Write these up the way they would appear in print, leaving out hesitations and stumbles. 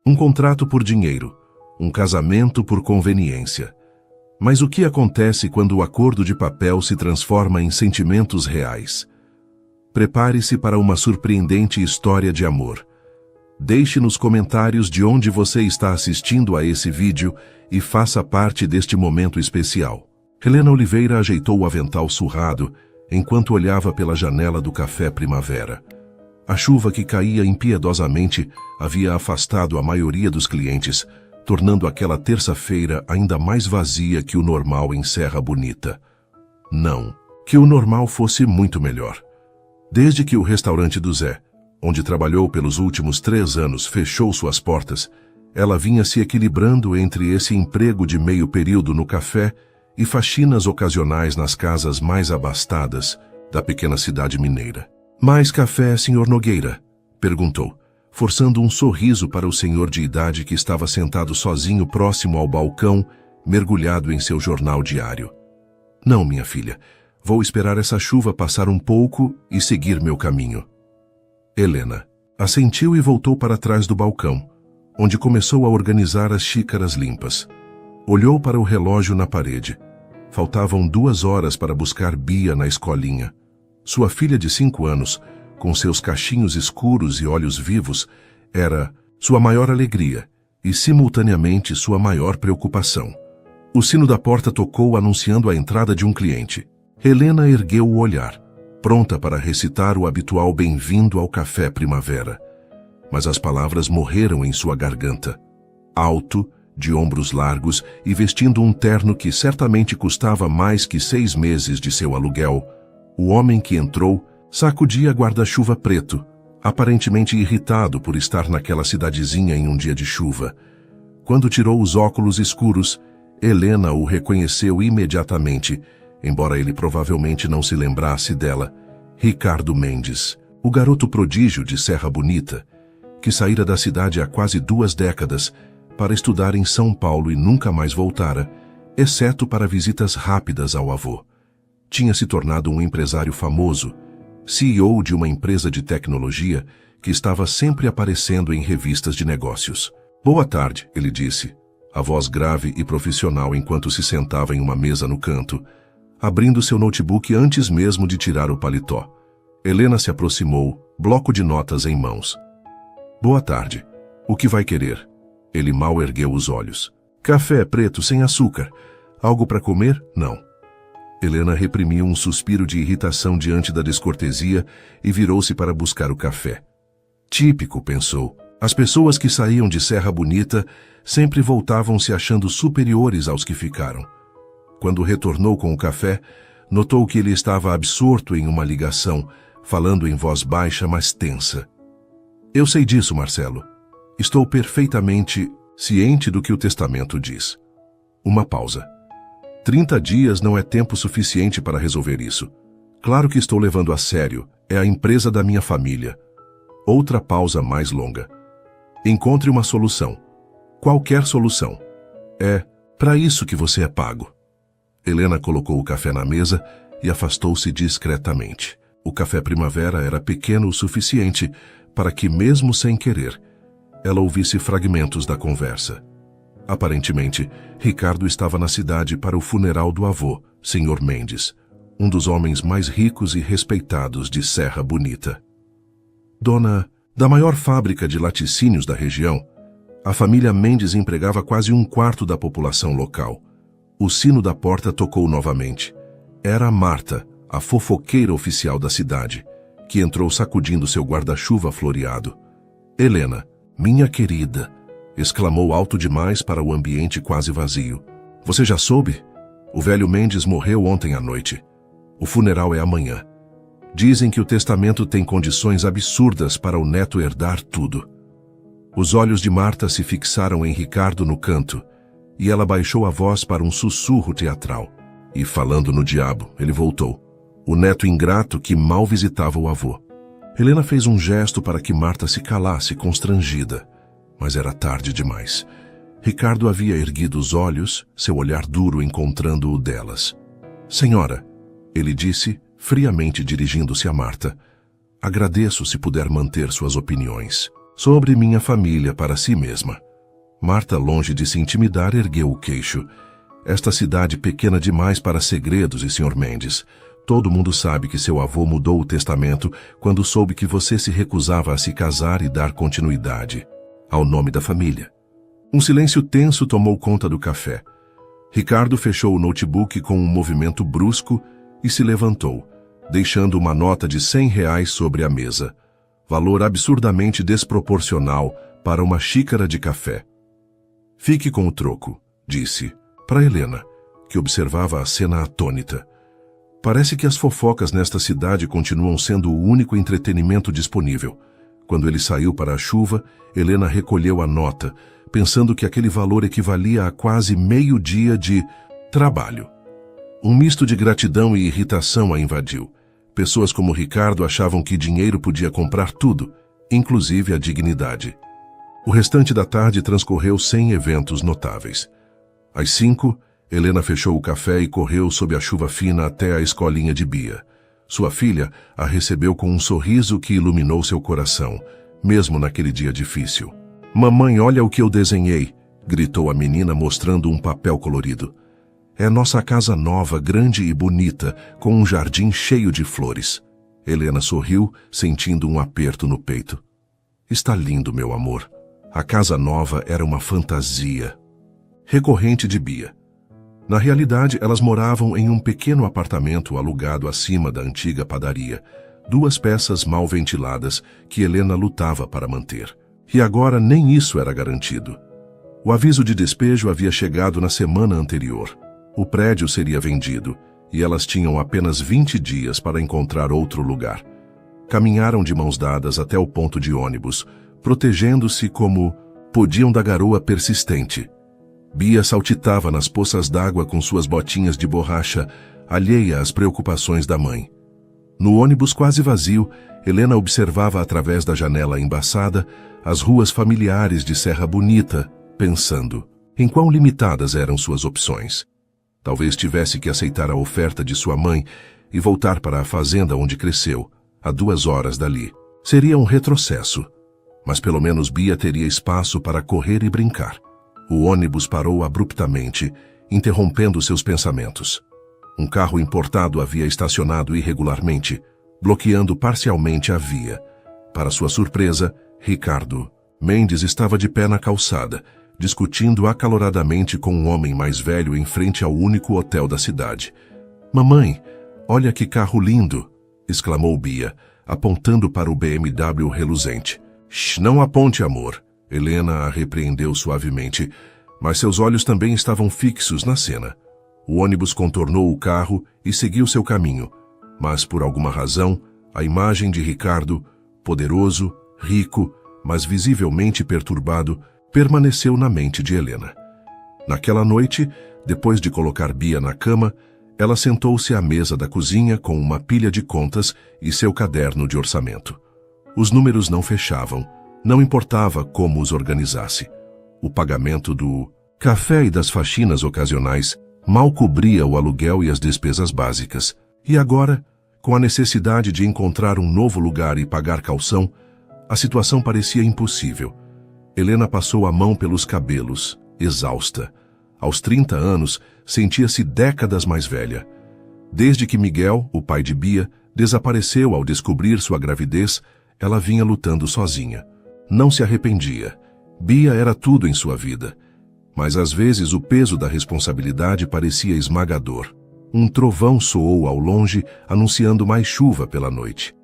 Um contrato por dinheiro, um casamento por conveniência. Mas o que acontece quando o acordo de papel se transforma em sentimentos reais? Prepare-se para uma surpreendente história de amor. Deixe nos comentários de onde você está assistindo a esse vídeo e faça parte deste momento especial. Helena Oliveira ajeitou o avental surrado enquanto olhava pela janela do café Primavera. A chuva que caía impiedosamente havia afastado a maioria dos clientes, tornando aquela terça-feira ainda mais vazia que o normal em Serra Bonita. Não, que o normal fosse muito melhor. Desde que o restaurante do Zé, onde trabalhou pelos últimos 3 anos, fechou suas portas, ela vinha se equilibrando entre esse emprego de meio período no café e faxinas ocasionais nas casas mais abastadas da pequena cidade mineira. "Mais café, Sr. Nogueira?" perguntou, forçando um sorriso para o senhor de idade que estava sentado sozinho próximo ao balcão, mergulhado em seu jornal diário. "Não, minha filha. Vou esperar essa chuva passar um pouco e seguir meu caminho." Helena assentiu e voltou para trás do balcão, onde começou a organizar as xícaras limpas. Olhou para o relógio na parede. Faltavam 2 horas para buscar Bia na escolinha. Sua filha de 5 anos, com seus cachinhos escuros e olhos vivos, era sua maior alegria e, simultaneamente, sua maior preocupação. O sino da porta tocou anunciando a entrada de um cliente. Helena ergueu o olhar, pronta para recitar o habitual bem-vindo ao café Primavera. Mas as palavras morreram em sua garganta. Alto, de ombros largos e vestindo um terno que certamente custava mais que 6 meses de seu aluguel, o homem que entrou sacudia guarda-chuva preto, aparentemente irritado por estar naquela cidadezinha em um dia de chuva. Quando tirou os óculos escuros, Helena o reconheceu imediatamente, embora ele provavelmente não se lembrasse dela. Ricardo Mendes, o garoto prodígio de Serra Bonita, que saíra da cidade há quase 2 décadas para estudar em São Paulo e nunca mais voltara, exceto para visitas rápidas ao avô. Tinha se tornado um empresário famoso, CEO de uma empresa de tecnologia que estava sempre aparecendo em revistas de negócios. "Boa tarde", ele disse, a voz grave e profissional enquanto se sentava em uma mesa no canto, abrindo seu notebook antes mesmo de tirar o paletó. Helena se aproximou, bloco de notas em mãos. "Boa tarde. O que vai querer?" Ele mal ergueu os olhos. "Café preto sem açúcar. Algo para comer? Não." Helena reprimiu um suspiro de irritação diante da descortesia e virou-se para buscar o café. Típico, pensou. As pessoas que saíam de Serra Bonita sempre voltavam se achando superiores aos que ficaram. Quando retornou com o café, notou que ele estava absorto em uma ligação, falando em voz baixa, mas tensa. "Eu sei disso, Marcelo. Estou perfeitamente ciente do que o testamento diz." Uma pausa. 30 dias não é tempo suficiente para resolver isso. Claro que estou levando a sério. É a empresa da minha família. Outra pausa mais longa. Encontre uma solução. Qualquer solução. É para isso que você é pago. Helena colocou o café na mesa e afastou-se discretamente. O café Primavera era pequeno o suficiente para que, mesmo sem querer, ela ouvisse fragmentos da conversa. Aparentemente, Ricardo estava na cidade para o funeral do avô, Sr. Mendes, um dos homens mais ricos e respeitados de Serra Bonita. Dona da maior fábrica de laticínios da região, a família Mendes empregava quase 1/4 da população local. O sino da porta tocou novamente. Era Marta, a fofoqueira oficial da cidade, que entrou sacudindo seu guarda-chuva floreado. "Helena, minha querida", exclamou alto demais para o ambiente quase vazio. "Você já soube? O velho Mendes morreu ontem à noite. O funeral é amanhã. Dizem que o testamento tem condições absurdas para o neto herdar tudo." Os olhos de Marta se fixaram em Ricardo no canto, e ela baixou a voz para um sussurro teatral. E, falando no diabo, ele voltou. O neto ingrato que mal visitava o avô. Helena fez um gesto para que Marta se calasse, constrangida. Mas era tarde demais. Ricardo havia erguido os olhos, seu olhar duro encontrando o delas. "Senhora", ele disse, friamente dirigindo-se a Marta, "agradeço se puder manter suas opiniões. sobre minha família para si mesma. Marta, longe de se intimidar, ergueu o queixo. Esta cidade pequena demais para segredos, e Sr. Mendes. Todo mundo sabe que seu avô mudou o testamento quando soube que você se recusava a se casar e dar continuidade ao nome da família. Um silêncio tenso tomou conta do café. Ricardo fechou o notebook com um movimento brusco e se levantou, deixando uma nota de R$100 sobre a mesa. Valor absurdamente desproporcional para uma xícara de café. Fique com o troco, disse, para Helena, que observava a cena atônita. Parece que as fofocas nesta cidade continuam sendo o único entretenimento disponível. Quando ele saiu para a chuva, Helena recolheu a nota, pensando que aquele valor equivalia a quase meio-dia de trabalho. Um misto de gratidão e irritação a invadiu. Pessoas como Ricardo achavam que dinheiro podia comprar tudo, inclusive a dignidade. O restante da tarde transcorreu sem eventos notáveis. Às 5, Helena fechou o café e correu sob a chuva fina até a escolinha de Bia. Sua filha a recebeu com um sorriso que iluminou seu coração, mesmo naquele dia difícil. "Mamãe, olha o que eu desenhei", gritou a menina mostrando um papel colorido. "É nossa casa nova, grande e bonita, com um jardim cheio de flores." Helena sorriu, sentindo um aperto no peito. "Está lindo, meu amor." A casa nova era uma fantasia. Recorrente de Bia. Na realidade, elas moravam em um pequeno apartamento alugado acima da antiga padaria, 2 peças mal ventiladas que Helena lutava para manter. E agora nem isso era garantido. O aviso de despejo havia chegado na semana anterior. O prédio seria vendido, e elas tinham apenas 20 dias para encontrar outro lugar. Caminharam de mãos dadas até o ponto de ônibus, protegendo-se como podiam da garoa persistente. Bia saltitava nas poças d'água com suas botinhas de borracha, alheia às preocupações da mãe. No ônibus quase vazio, Helena observava através da janela embaçada as ruas familiares de Serra Bonita, pensando em quão limitadas eram suas opções. Talvez tivesse que aceitar a oferta de sua mãe e voltar para a fazenda onde cresceu, a 2 horas dali. Seria um retrocesso, mas pelo menos Bia teria espaço para correr e brincar. O ônibus parou abruptamente, interrompendo seus pensamentos. Um carro importado havia estacionado irregularmente, bloqueando parcialmente a via. Para sua surpresa, Ricardo Mendes estava de pé na calçada, discutindo acaloradamente com um homem mais velho em frente ao único hotel da cidade. "Mamãe, olha que carro lindo!" exclamou Bia, apontando para o BMW reluzente. "Shh, não aponte, amor." Helena a repreendeu suavemente, mas seus olhos também estavam fixos na cena. O ônibus contornou o carro e seguiu seu caminho, mas por alguma razão, a imagem de Ricardo, poderoso, rico, mas visivelmente perturbado, permaneceu na mente de Helena. Naquela noite, depois de colocar Bia na cama, ela sentou-se à mesa da cozinha com uma pilha de contas e seu caderno de orçamento. Os números não fechavam. Não importava como os organizasse. O pagamento do café e das faxinas ocasionais mal cobria o aluguel e as despesas básicas. E agora, com a necessidade de encontrar um novo lugar e pagar calção, a situação parecia impossível. Helena passou a mão pelos cabelos, exausta. Aos 30 anos, sentia-se décadas mais velha. Desde que Miguel, o pai de Bia, desapareceu ao descobrir sua gravidez, ela vinha lutando sozinha. Não se arrependia. Bia era tudo em sua vida. Mas às vezes o peso da responsabilidade parecia esmagador. Um trovão soou ao longe, anunciando mais chuva pela noite.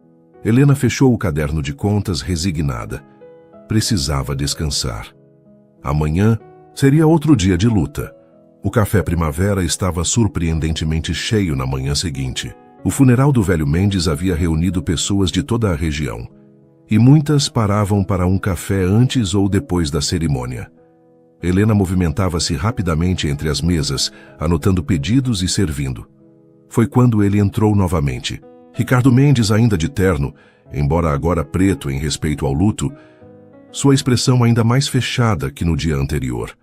Helena fechou o caderno de contas resignada. Precisava descansar. Amanhã seria outro dia de luta. O café Primavera estava surpreendentemente cheio na manhã seguinte. O funeral do velho Mendes havia reunido pessoas de toda a região. E muitas paravam para um café antes ou depois da cerimônia. Helena movimentava-se rapidamente entre as mesas, anotando pedidos e servindo. Foi quando ele entrou novamente. Ricardo Mendes, ainda de terno, embora agora preto em respeito ao luto, sua expressão ainda mais fechada que no dia anterior.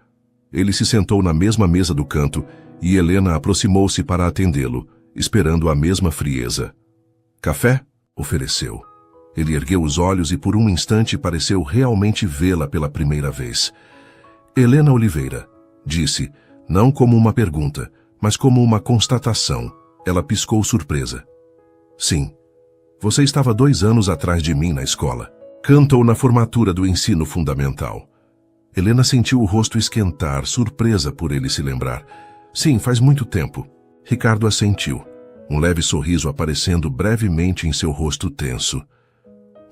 Ele se sentou na mesma mesa do canto e Helena aproximou-se para atendê-lo, esperando a mesma frieza. "Café?" ofereceu. Ele ergueu os olhos e por um instante pareceu realmente vê-la pela primeira vez. Helena Oliveira, disse, não como uma pergunta, mas como uma constatação. Ela piscou surpresa. Sim, você estava 2 anos atrás de mim na escola. Cantou na formatura do ensino fundamental. Helena sentiu o rosto esquentar, surpresa por ele se lembrar. Sim, faz muito tempo. Ricardo assentiu, um leve sorriso aparecendo brevemente em seu rosto tenso.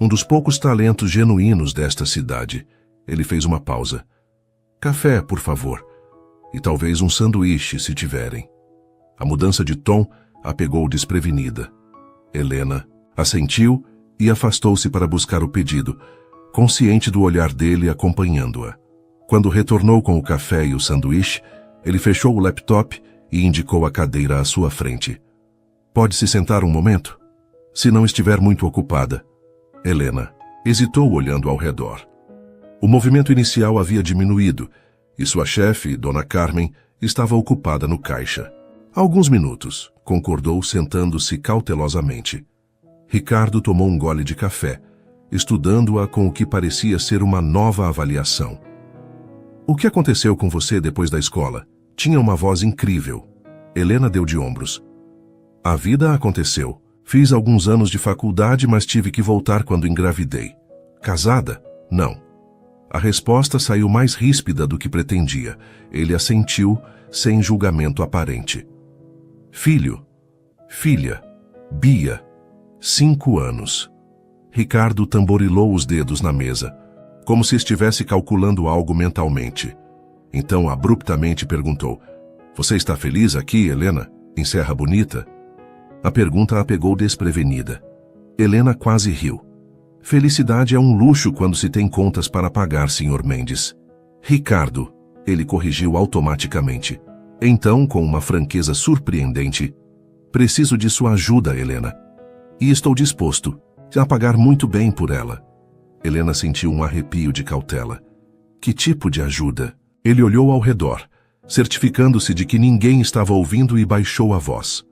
Um dos poucos talentos genuínos desta cidade. Ele fez uma pausa. Café, por favor. E talvez um sanduíche, se tiverem. A mudança de tom a pegou desprevenida. Helena assentiu e afastou-se para buscar o pedido, consciente do olhar dele acompanhando-a. Quando retornou com o café e o sanduíche, ele fechou o laptop e indicou a cadeira à sua frente. Pode se sentar um momento? Se não estiver muito ocupada. Helena hesitou olhando ao redor. O movimento inicial havia diminuído e sua chefe, Dona Carmen, estava ocupada no caixa. Alguns minutos, concordou sentando-se cautelosamente. Ricardo tomou um gole de café, estudando-a com o que parecia ser uma nova avaliação. O que aconteceu com você depois da escola? Tinha uma voz incrível. Helena deu de ombros. A vida aconteceu. Fiz alguns anos de faculdade, mas tive que voltar quando engravidei. Casada? Não. A resposta saiu mais ríspida do que pretendia. Ele assentiu, sem julgamento aparente. Filho. Filha. Bia. 5 anos. Ricardo tamborilou os dedos na mesa, como se estivesse calculando algo mentalmente. Então, abruptamente perguntou, você está feliz aqui, Helena? Em Serra Bonita? A pergunta a pegou desprevenida. Helena quase riu. Felicidade é um luxo quando se tem contas para pagar, Sr. Mendes. Ricardo, ele corrigiu automaticamente. Então, com uma franqueza surpreendente, preciso de sua ajuda, Helena. E estou disposto a pagar muito bem por ela. Helena sentiu um arrepio de cautela. Que tipo de ajuda? Ele olhou ao redor, certificando-se de que ninguém estava ouvindo e baixou a voz.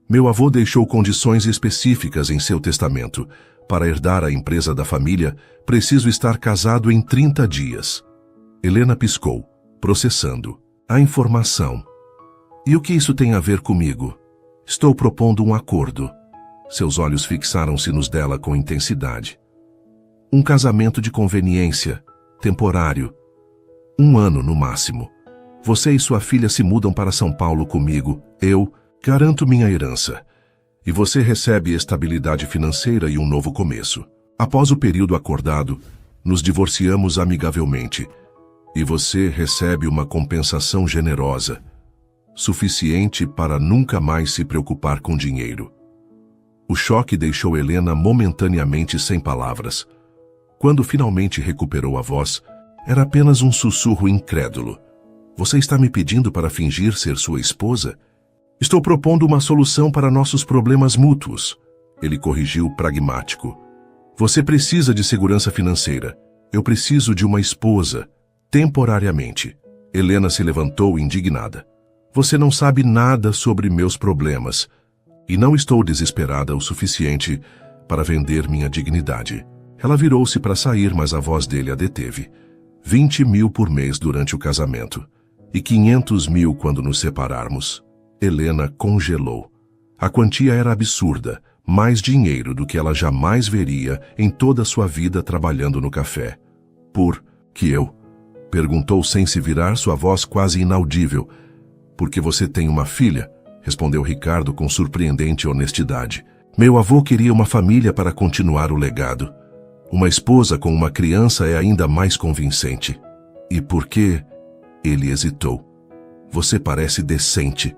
Meu avô deixou condições específicas em seu testamento. Para herdar a empresa da família, preciso estar casado em 30 dias. Helena piscou, processando. A informação. E o que isso tem a ver comigo? Estou propondo um acordo. Seus olhos fixaram-se nos dela com intensidade. Um casamento de conveniência, temporário. 1 ano no máximo. Você e sua filha se mudam para São Paulo comigo. Eu garanto minha herança. E você recebe estabilidade financeira e um novo começo. Após o período acordado, nos divorciamos amigavelmente. E você recebe uma compensação generosa, suficiente para nunca mais se preocupar com dinheiro. O choque deixou Helena momentaneamente sem palavras. Quando finalmente recuperou a voz, era apenas um sussurro incrédulo. Você está me pedindo para fingir ser sua esposa? Estou propondo uma solução para nossos problemas mútuos. Ele corrigiu pragmático. Você precisa de segurança financeira. Eu preciso de uma esposa, temporariamente. Helena se levantou indignada. Você não sabe nada sobre meus problemas. E não estou desesperada o suficiente para vender minha dignidade. Ela virou-se para sair, mas a voz dele a deteve. 20 mil por mês durante o casamento. E 500 mil quando nos separarmos. Helena congelou. A quantia era absurda, mais dinheiro do que ela jamais veria em toda a sua vida trabalhando no café. Por que eu? Perguntou sem se virar, sua voz quase inaudível. Porque você tem uma filha? Respondeu Ricardo com surpreendente honestidade. Meu avô queria uma família para continuar o legado. Uma esposa com uma criança é ainda mais convincente. E por quê? Ele hesitou. Você parece decente.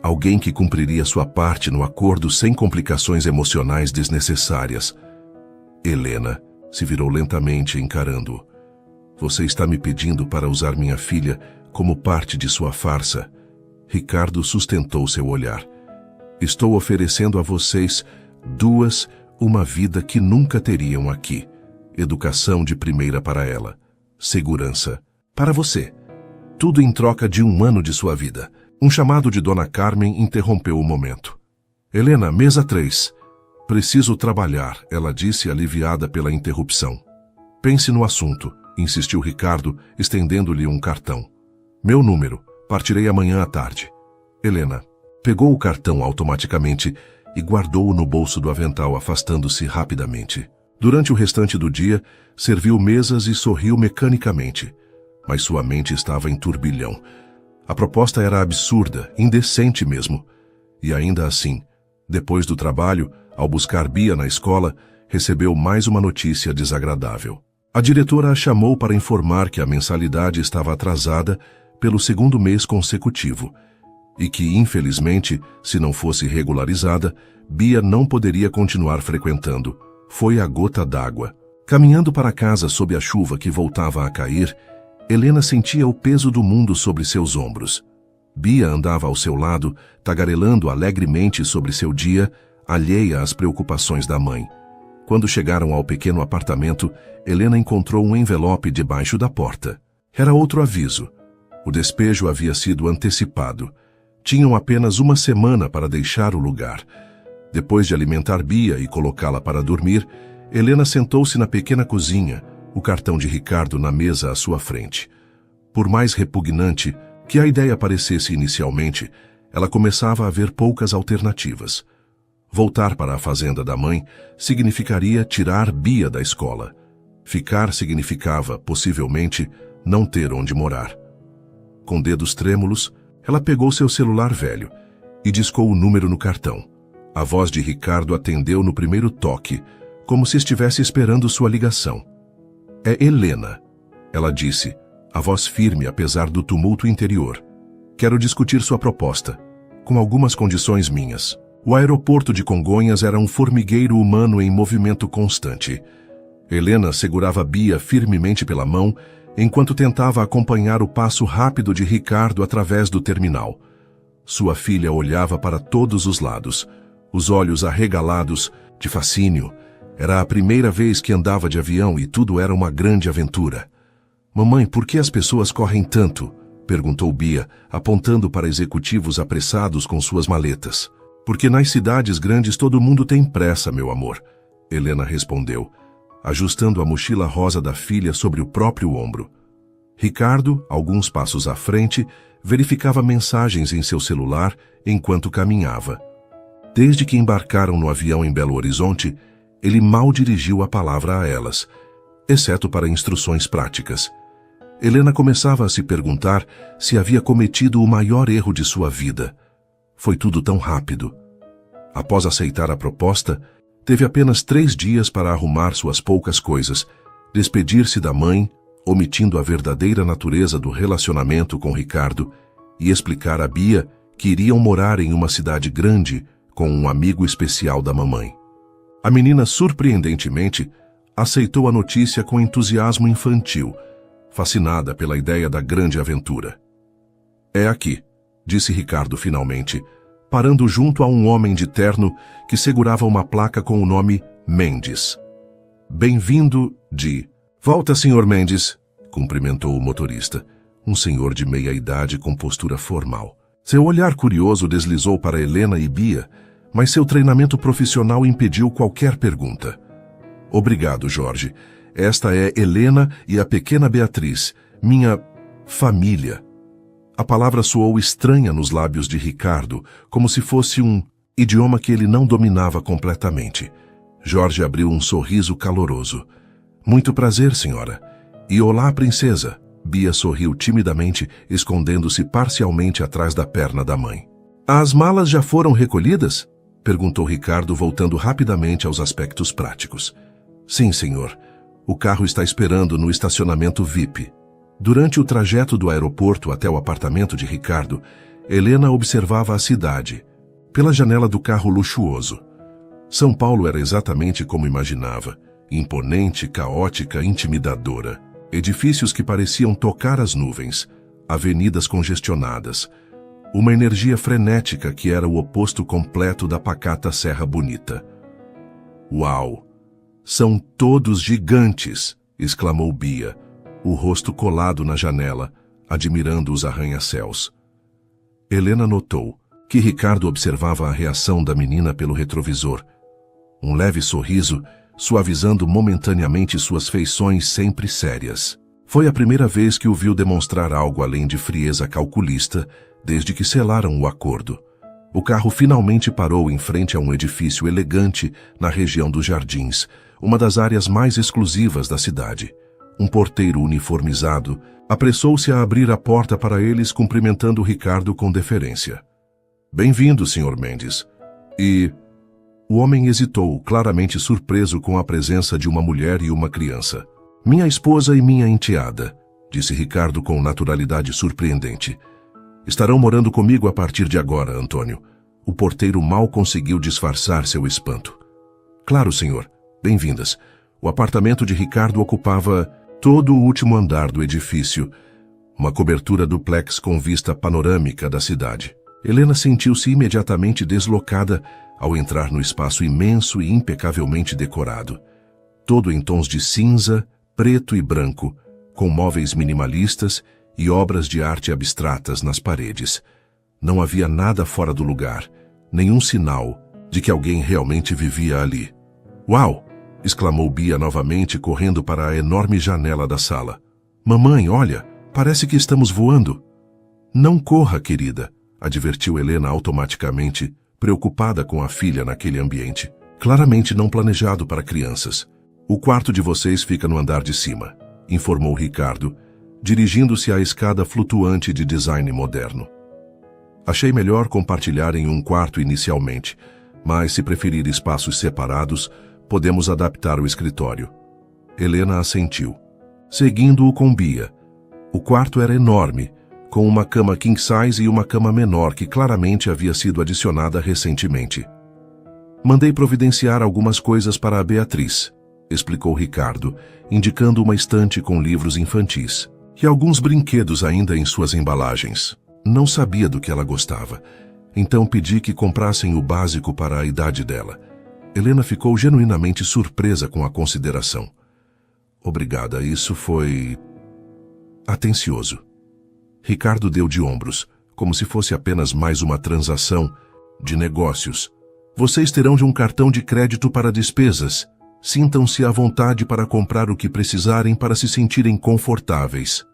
Alguém que cumpriria sua parte no acordo sem complicações emocionais desnecessárias. Helena se virou lentamente encarando-o. Você está me pedindo para usar minha filha como parte de sua farsa. Ricardo sustentou seu olhar. Estou oferecendo a vocês 2 uma vida que nunca teriam aqui. Educação de primeira para ela. Segurança para você. Tudo em troca de 1 ano de sua vida. Um chamado de Dona Carmen interrompeu o momento. Helena, mesa 3. Preciso trabalhar, ela disse, aliviada pela interrupção. Pense no assunto, insistiu Ricardo, estendendo-lhe um cartão. Meu número, partirei amanhã à tarde. Helena pegou o cartão automaticamente e guardou-o no bolso do avental, afastando-se rapidamente. Durante o restante do dia, serviu mesas e sorriu mecanicamente, mas sua mente estava em turbilhão. A proposta era absurda, indecente mesmo. E ainda assim, depois do trabalho, ao buscar Bia na escola, recebeu mais uma notícia desagradável. A diretora a chamou para informar que a mensalidade estava atrasada pelo segundo mês consecutivo e que, infelizmente, se não fosse regularizada, Bia não poderia continuar frequentando. Foi a gota d'água. Caminhando para casa sob a chuva que voltava a cair, Helena sentia o peso do mundo sobre seus ombros. Bia andava ao seu lado, tagarelando alegremente sobre seu dia, alheia às preocupações da mãe. Quando chegaram ao pequeno apartamento, Helena encontrou um envelope debaixo da porta. Era outro aviso. O despejo havia sido antecipado. Tinham apenas uma semana para deixar o lugar. Depois de alimentar Bia e colocá-la para dormir, Helena sentou-se na pequena cozinha, o cartão de Ricardo na mesa à sua frente. Por mais repugnante que a ideia parecesse inicialmente, ela começava a ver poucas alternativas. Voltar para a fazenda da mãe significaria tirar Bia da escola. Ficar significava, possivelmente, não ter onde morar. Com dedos trêmulos, ela pegou seu celular velho e discou o número no cartão. A voz de Ricardo atendeu no primeiro toque, como se estivesse esperando sua ligação. É Helena, ela disse, a voz firme apesar do tumulto interior. Quero discutir sua proposta, com algumas condições minhas. O aeroporto de Congonhas era um formigueiro humano em movimento constante. Helena segurava Bia firmemente pela mão, enquanto tentava acompanhar o passo rápido de Ricardo através do terminal. Sua filha olhava para todos os lados, os olhos arregalados de fascínio. Era a primeira vez que andava de avião e tudo era uma grande aventura. Mamãe, por que as pessoas correm tanto? Perguntou Bia, apontando para executivos apressados com suas maletas. Porque nas cidades grandes todo mundo tem pressa, meu amor, Helena respondeu, ajustando a mochila rosa da filha sobre o próprio ombro. Ricardo, alguns passos à frente, verificava mensagens em seu celular enquanto caminhava. Desde que embarcaram no avião em Belo Horizonte, ele mal dirigiu a palavra a elas, exceto para instruções práticas. Helena começava a se perguntar se havia cometido o maior erro de sua vida. Foi tudo tão rápido. Após aceitar a proposta, teve apenas 3 dias para arrumar suas poucas coisas, despedir-se da mãe, omitindo a verdadeira natureza do relacionamento com Ricardo, e explicar a Bia que iriam morar em uma cidade grande com um amigo especial da mamãe. A menina, surpreendentemente, aceitou a notícia com entusiasmo infantil, fascinada pela ideia da grande aventura. É aqui, disse Ricardo finalmente, parando junto a um homem de terno que segurava uma placa com o nome Mendes. Bem-vindo de... Volta, Sr. Mendes, cumprimentou o motorista, um senhor de meia idade com postura formal. Seu olhar curioso deslizou para Helena e Bia, mas seu treinamento profissional impediu qualquer pergunta. Obrigado, Jorge. Esta é Helena e a pequena Beatriz, minha família. A palavra soou estranha nos lábios de Ricardo, como se fosse um idioma que ele não dominava completamente. Jorge abriu um sorriso caloroso. Muito prazer, senhora. E olá, princesa. Bia sorriu timidamente, escondendo-se parcialmente atrás da perna da mãe. As malas já foram recolhidas? Perguntou Ricardo, voltando rapidamente aos aspectos práticos. Sim, senhor. O carro está esperando no estacionamento VIP. Durante o trajeto do aeroporto até o apartamento de Ricardo, Helena observava a cidade, pela janela do carro luxuoso. São Paulo era exatamente como imaginava, imponente, caótica, intimidadora. Edifícios que pareciam tocar as nuvens, avenidas congestionadas, uma energia frenética que era o oposto completo da pacata Serra Bonita. Uau! São todos gigantes! Exclamou Bia, o rosto colado na janela, admirando os arranha-céus. Helena notou que Ricardo observava a reação da menina pelo retrovisor. um leve sorriso, suavizando momentaneamente suas feições sempre sérias. Foi a primeira vez que o viu demonstrar algo além de frieza calculista, desde que selaram o acordo. O carro finalmente parou em frente a um edifício elegante na região dos Jardins, uma das áreas mais exclusivas da cidade. Um porteiro uniformizado apressou-se a abrir a porta para eles, cumprimentando Ricardo com deferência. Bem-vindo, Sr. Mendes. E... O homem hesitou, claramente surpreso com a presença de uma mulher e uma criança. Minha esposa e minha enteada, disse Ricardo com naturalidade surpreendente. Estarão morando comigo a partir de agora, Antônio. O porteiro mal conseguiu disfarçar seu espanto. Claro, senhor. Bem-vindas. O apartamento de Ricardo ocupava todo o último andar do edifício, uma cobertura duplex com vista panorâmica da cidade. Helena sentiu-se imediatamente deslocada ao entrar no espaço imenso e impecavelmente decorado. Todo em tons de cinza, preto e branco, com móveis minimalistas e obras de arte abstratas nas paredes. Não havia nada fora do lugar, nenhum sinal de que alguém realmente vivia ali. Uau! Exclamou Bia novamente, correndo para a enorme janela da sala. Mamãe, olha, parece que estamos voando. Não corra, querida, advertiu Helena automaticamente, preocupada com a filha naquele ambiente, claramente não planejado para crianças. O quarto de vocês fica no andar de cima, informou Ricardo, dirigindo-se à escada flutuante de design moderno. Achei melhor compartilhar em um quarto inicialmente, mas se preferir espaços separados, podemos adaptar o escritório. Helena assentiu, seguindo-o com Bia. O quarto era enorme, com uma cama king size e uma cama menor que claramente havia sido adicionada recentemente. Mandei providenciar algumas coisas para a Beatriz, explicou Ricardo, indicando uma estante com livros infantis e alguns brinquedos ainda em suas embalagens. Não sabia do que ela gostava, então pedi que comprassem o básico para a idade dela. Helena ficou genuinamente surpresa com a consideração. Obrigada, isso foi... atencioso. Ricardo deu de ombros, como se fosse apenas mais uma transação de negócios. Vocês terão de um cartão de crédito para despesas. Sintam-se à vontade para comprar o que precisarem para se sentirem confortáveis.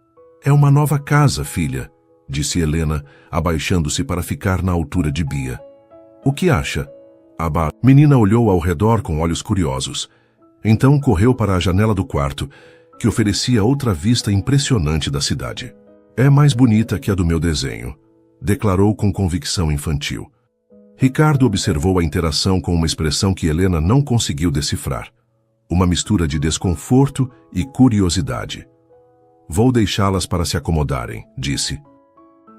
É uma nova casa, filha, disse Helena, abaixando-se para ficar na altura de Bia. O que acha? A menina olhou ao redor com olhos curiosos. Então correu para a janela do quarto, que oferecia outra vista impressionante da cidade. É mais bonita que a do meu desenho, declarou com convicção infantil. Ricardo observou a interação com uma expressão que Helena não conseguiu decifrar. Uma mistura de desconforto e curiosidade. Vou deixá-las para se acomodarem, disse.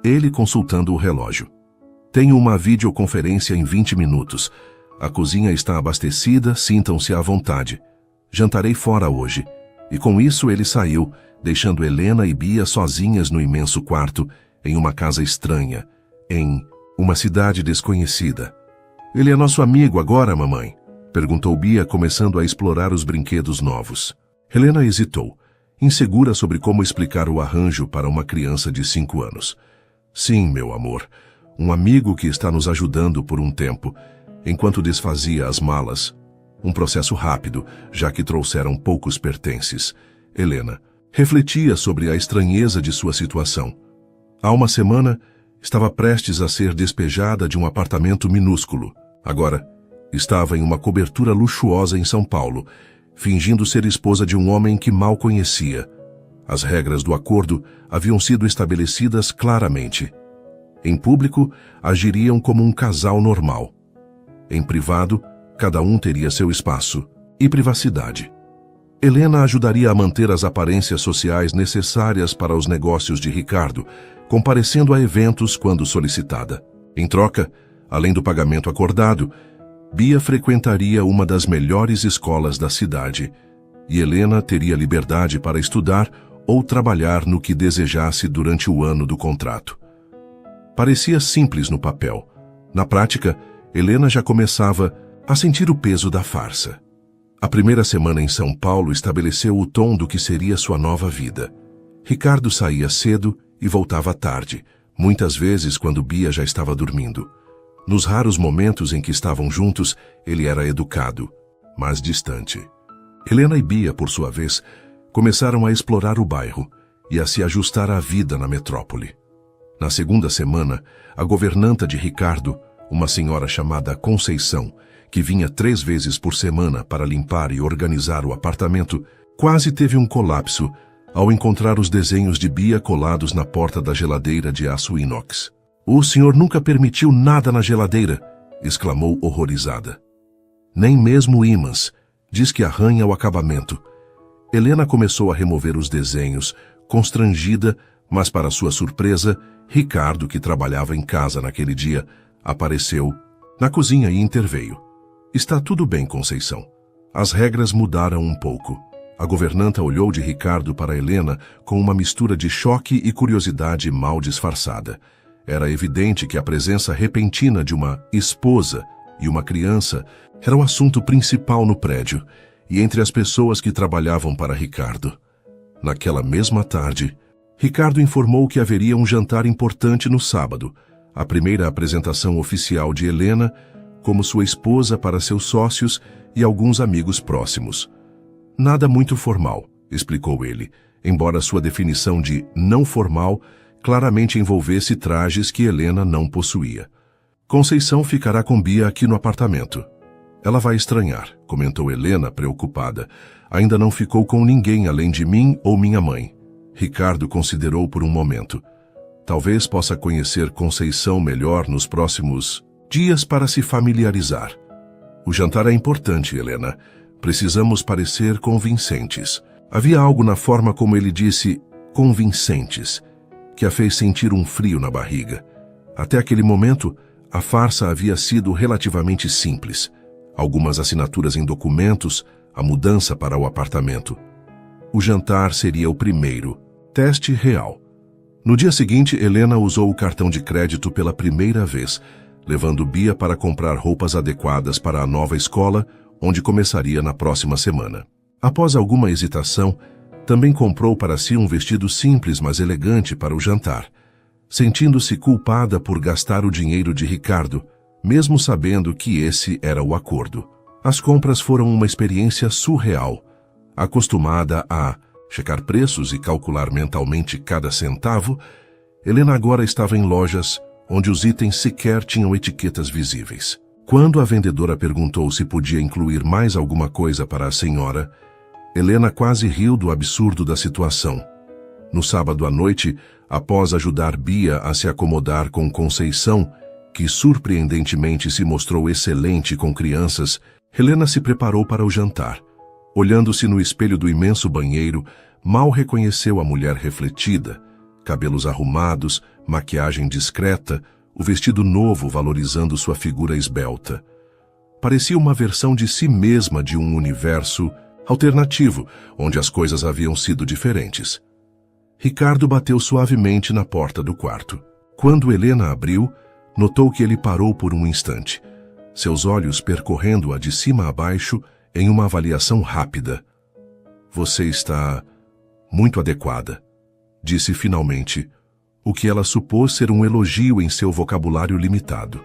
Ele consultando o relógio. Tenho uma videoconferência em 20 minutos. A cozinha está abastecida, sintam-se à vontade. Jantarei fora hoje. E com isso ele saiu, deixando Helena e Bia sozinhas no imenso quarto, em uma casa estranha, em uma cidade desconhecida. Ele é nosso amigo agora, mamãe? Perguntou Bia, começando a explorar os brinquedos novos. Helena hesitou, insegura sobre como explicar o arranjo para uma criança de 5 anos. Sim, meu amor, um amigo que está nos ajudando por um tempo, enquanto desfazia as malas. Um processo rápido, já que trouxeram poucos pertences. Helena refletia sobre a estranheza de sua situação. Há uma semana, estava prestes a ser despejada de um apartamento minúsculo. Agora, estava em uma cobertura luxuosa em São Paulo, fingindo ser esposa de um homem que mal conhecia. As regras do acordo haviam sido estabelecidas claramente. Em público, agiriam como um casal normal. Em privado, cada um teria seu espaço e privacidade. Helena ajudaria a manter as aparências sociais necessárias para os negócios de Ricardo, comparecendo a eventos quando solicitada. Em troca, além do pagamento acordado, Bia frequentaria uma das melhores escolas da cidade e Helena teria liberdade para estudar ou trabalhar no que desejasse durante o ano do contrato. Parecia simples no papel. Na prática, Helena já começava a sentir o peso da farsa. A primeira semana em São Paulo estabeleceu o tom do que seria sua nova vida. Ricardo saía cedo e voltava tarde, muitas vezes quando Bia já estava dormindo. Nos raros momentos em que estavam juntos, ele era educado, mas distante. Helena e Bia, por sua vez, começaram a explorar o bairro e a se ajustar à vida na metrópole. Na segunda semana, a governanta de Ricardo, uma senhora chamada Conceição, que vinha 3 vezes por semana para limpar e organizar o apartamento, quase teve um colapso ao encontrar os desenhos de Bia colados na porta da geladeira de aço inox. "O senhor nunca permitiu nada na geladeira", exclamou horrorizada. "Nem mesmo ímãs", diz que arranha o acabamento. Helena começou a remover os desenhos, constrangida, mas para sua surpresa, Ricardo, que trabalhava em casa naquele dia, apareceu na cozinha e interveio. "Está tudo bem, Conceição. As regras mudaram um pouco." A governanta olhou de Ricardo para Helena com uma mistura de choque e curiosidade mal disfarçada. Era evidente que a presença repentina de uma esposa e uma criança era o assunto principal no prédio e entre as pessoas que trabalhavam para Ricardo. Naquela mesma tarde, Ricardo informou que haveria um jantar importante no sábado, a primeira apresentação oficial de Helena como sua esposa para seus sócios e alguns amigos próximos. "Nada muito formal", explicou ele, embora sua definição de não formal claramente envolvesse trajes que Helena não possuía. "Conceição ficará com Bia aqui no apartamento. Ela vai estranhar", comentou Helena, preocupada. "Ainda não ficou com ninguém além de mim ou minha mãe." Ricardo considerou por um momento. "Talvez possa conhecer Conceição melhor nos próximos dias para se familiarizar." "O jantar é importante, Helena. Precisamos parecer convincentes." Havia algo na forma como ele disse "convincentes", que a fez sentir um frio na barriga. Até aquele momento, a farsa havia sido relativamente simples. Algumas assinaturas em documentos, a mudança para o apartamento. O jantar seria o primeiro teste real. No dia seguinte, Helena usou o cartão de crédito pela primeira vez, levando Bia para comprar roupas adequadas para a nova escola, onde começaria na próxima semana. Após alguma hesitação, também comprou para si um vestido simples, mas elegante para o jantar, sentindo-se culpada por gastar o dinheiro de Ricardo, mesmo sabendo que esse era o acordo. As compras foram uma experiência surreal. Acostumada a checar preços e calcular mentalmente cada centavo, Helena agora estava em lojas onde os itens sequer tinham etiquetas visíveis. Quando a vendedora perguntou se podia incluir mais alguma coisa para a senhora, Helena quase riu do absurdo da situação. No sábado à noite, após ajudar Bia a se acomodar com Conceição, que surpreendentemente se mostrou excelente com crianças, Helena se preparou para o jantar. Olhando-se no espelho do imenso banheiro, mal reconheceu a mulher refletida, cabelos arrumados, maquiagem discreta, o vestido novo valorizando sua figura esbelta. Parecia uma versão de si mesma de um universo alternativo, onde as coisas haviam sido diferentes. Ricardo bateu suavemente na porta do quarto. Quando Helena abriu, notou que ele parou por um instante, seus olhos percorrendo-a de cima a baixo em uma avaliação rápida. "Você está muito adequada", disse finalmente, o que ela supôs ser um elogio em seu vocabulário limitado.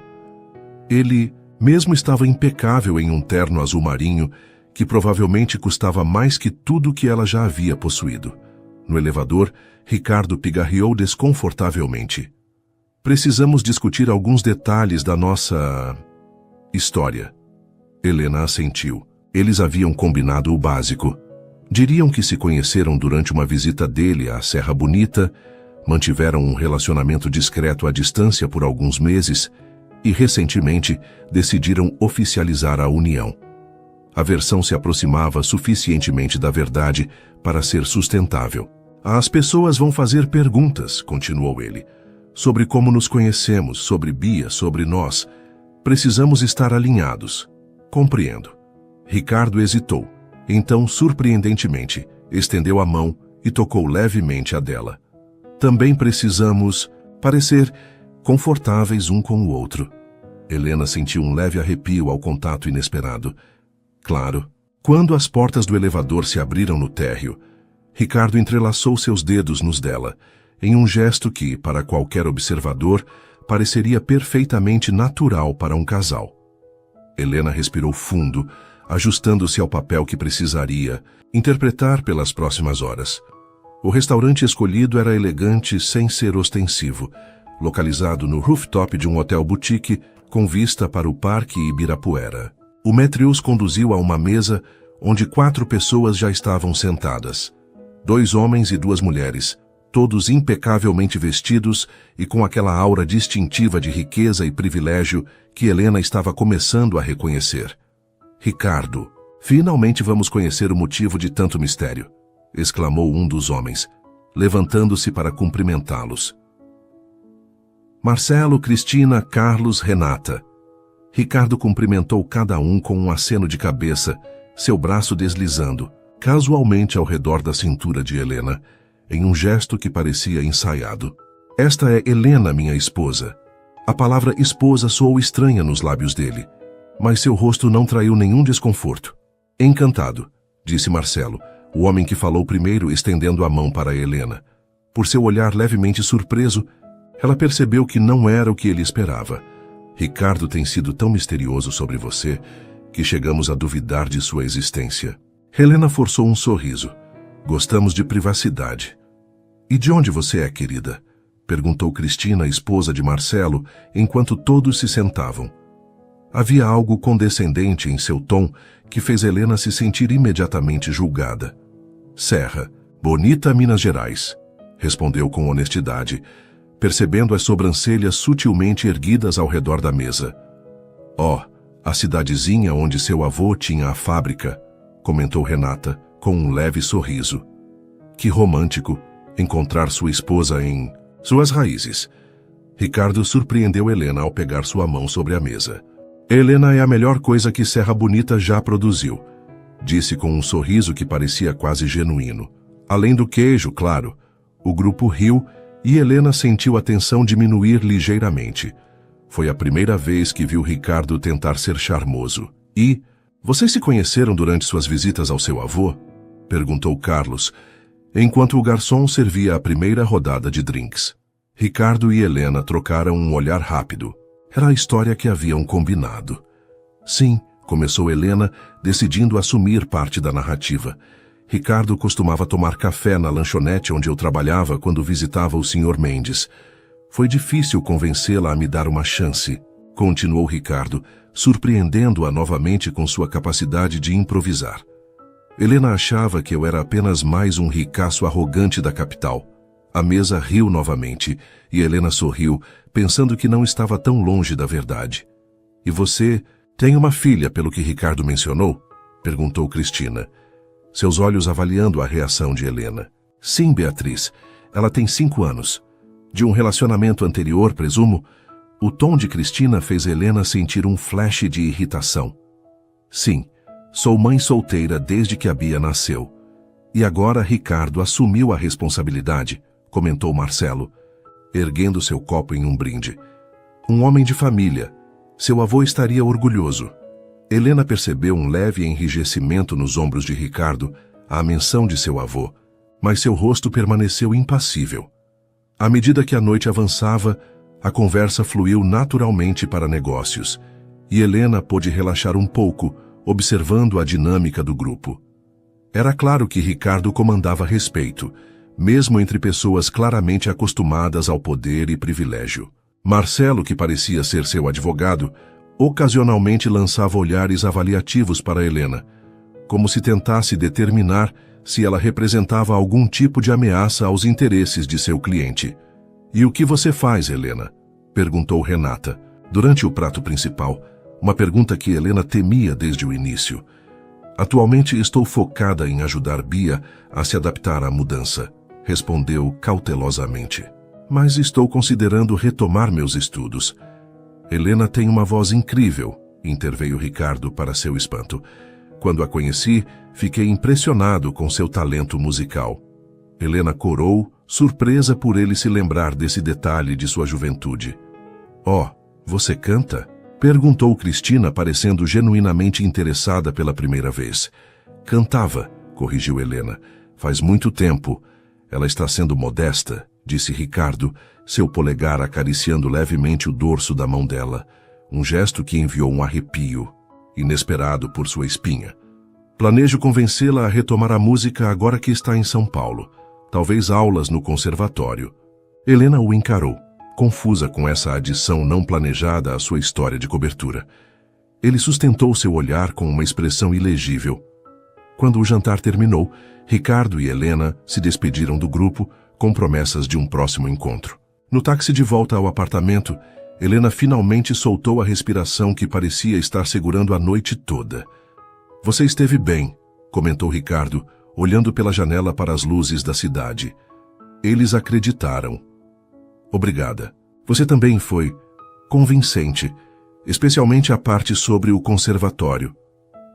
Ele mesmo estava impecável em um terno azul marinho que provavelmente custava mais que tudo que ela já havia possuído. No elevador, Ricardo pigarreou desconfortavelmente. "Precisamos discutir alguns detalhes da nossa história." Helena assentiu. Eles haviam combinado o básico. Diriam que se conheceram durante uma visita dele à Serra Bonita, mantiveram um relacionamento discreto à distância por alguns meses e, recentemente, decidiram oficializar a união. A versão se aproximava suficientemente da verdade para ser sustentável. "As pessoas vão fazer perguntas", continuou ele, "sobre como nos conhecemos, sobre Bia, sobre nós. Precisamos estar alinhados." "Compreendo." Ricardo hesitou. Então, surpreendentemente, estendeu a mão e tocou levemente a dela. "Também precisamos parecer confortáveis um com o outro." Helena sentiu um leve arrepio ao contato inesperado. Claro, quando as portas do elevador se abriram no térreo, Ricardo entrelaçou seus dedos nos dela, em um gesto que, para qualquer observador, pareceria perfeitamente natural para um casal. Helena respirou fundo, ajustando-se ao papel que precisaria interpretar pelas próximas horas. O restaurante escolhido era elegante sem ser ostensivo, localizado no rooftop de um hotel boutique com vista para o Parque Ibirapuera. O maître os conduziu a uma mesa onde 4 pessoas já estavam sentadas. 2 homens e 2 mulheres, todos impecavelmente vestidos e com aquela aura distintiva de riqueza e privilégio que Helena estava começando a reconhecer. Ricardo, finalmente vamos conhecer o motivo de tanto mistério, exclamou um dos homens, levantando-se para cumprimentá-los. Marcelo, Cristina, Carlos, Renata. Ricardo cumprimentou cada um com um aceno de cabeça, seu braço deslizando, casualmente ao redor da cintura de Helena, em um gesto que parecia ensaiado. Esta é Helena, minha esposa. A palavra esposa soou estranha nos lábios dele, mas seu rosto não traiu nenhum desconforto. Encantado, disse Marcelo, o homem que falou primeiro, estendendo a mão para Helena. Por seu olhar levemente surpreso, ela percebeu que não era o que ele esperava. Ricardo tem sido tão misterioso sobre você que chegamos a duvidar de sua existência. Helena forçou um sorriso. Gostamos de privacidade. E de onde você é, querida? Perguntou Cristina, esposa de Marcelo, enquanto todos se sentavam. Havia algo condescendente em seu tom que fez Helena se sentir imediatamente julgada. Serra, Bonita, Minas Gerais, respondeu com honestidade, percebendo as sobrancelhas sutilmente erguidas ao redor da mesa. Oh, a cidadezinha onde seu avô tinha a fábrica, comentou Renata, com um leve sorriso. Que romântico encontrar sua esposa em suas raízes. Ricardo surpreendeu Helena ao pegar sua mão sobre a mesa. Helena é a melhor coisa que Serra Bonita já produziu, disse com um sorriso que parecia quase genuíno. Além do queijo, claro. O grupo riu e Helena sentiu a tensão diminuir ligeiramente. Foi a primeira vez que viu Ricardo tentar ser charmoso. E, vocês se conheceram durante suas visitas ao seu avô? Perguntou Carlos, enquanto o garçom servia a primeira rodada de drinks. Ricardo e Helena trocaram um olhar rápido. Era a história que haviam combinado. Sim, começou Helena, decidindo assumir parte da narrativa. Ricardo costumava tomar café na lanchonete onde eu trabalhava quando visitava o Sr. Mendes. Foi difícil convencê-la a me dar uma chance, continuou Ricardo, surpreendendo-a novamente com sua capacidade de improvisar. Helena achava que eu era apenas mais um ricaço arrogante da capital. A mesa riu novamente, e Helena sorriu, pensando que não estava tão longe da verdade. E você tem uma filha, pelo que Ricardo mencionou? Perguntou Cristina, seus olhos avaliando a reação de Helena. Sim, Beatriz, ela tem 5 anos. De um relacionamento anterior, presumo? O tom de Cristina fez Helena sentir um flash de irritação. Sim, sou mãe solteira desde que a Bia nasceu. E agora Ricardo assumiu a responsabilidade, comentou Marcelo, erguendo seu copo em um brinde. Um homem de família. Seu avô estaria orgulhoso. Helena percebeu um leve enrijecimento nos ombros de Ricardo à menção de seu avô, mas seu rosto permaneceu impassível. À medida que a noite avançava, a conversa fluiu naturalmente para negócios, e Helena pôde relaxar um pouco, observando a dinâmica do grupo. Era claro que Ricardo comandava respeito, mesmo entre pessoas claramente acostumadas ao poder e privilégio. Marcelo, que parecia ser seu advogado, ocasionalmente lançava olhares avaliativos para Helena, como se tentasse determinar se ela representava algum tipo de ameaça aos interesses de seu cliente. E o que você faz, Helena? Perguntou Renata, durante o prato principal, uma pergunta que Helena temia desde o início. Atualmente estou focada em ajudar Bia a se adaptar à mudança, respondeu cautelosamente. Mas estou considerando retomar meus estudos. Helena tem uma voz incrível, interveio Ricardo para seu espanto. Quando a conheci, fiquei impressionado com seu talento musical. Helena corou, surpresa por ele se lembrar desse detalhe de sua juventude. Oh, você canta? Perguntou Cristina, parecendo genuinamente interessada pela primeira vez. Cantava, corrigiu Helena. Faz muito tempo. Ela está sendo modesta. disse Ricardo, seu polegar acariciando levemente o dorso da mão dela, um gesto que enviou um arrepio, inesperado por sua espinha. Planejo convencê-la a retomar a música agora que está em São Paulo, talvez aulas no conservatório. Helena o encarou, confusa com essa adição não planejada à sua história de cobertura. Ele sustentou seu olhar com uma expressão ilegível. Quando o jantar terminou, Ricardo e Helena se despediram do grupo com promessas de um próximo encontro. No táxi de volta ao apartamento, Helena finalmente soltou a respiração que parecia estar segurando a noite toda. Você esteve bem, comentou Ricardo, olhando pela janela para as luzes da cidade. Eles acreditaram. Obrigada. Você também foi convincente, especialmente a parte sobre o conservatório.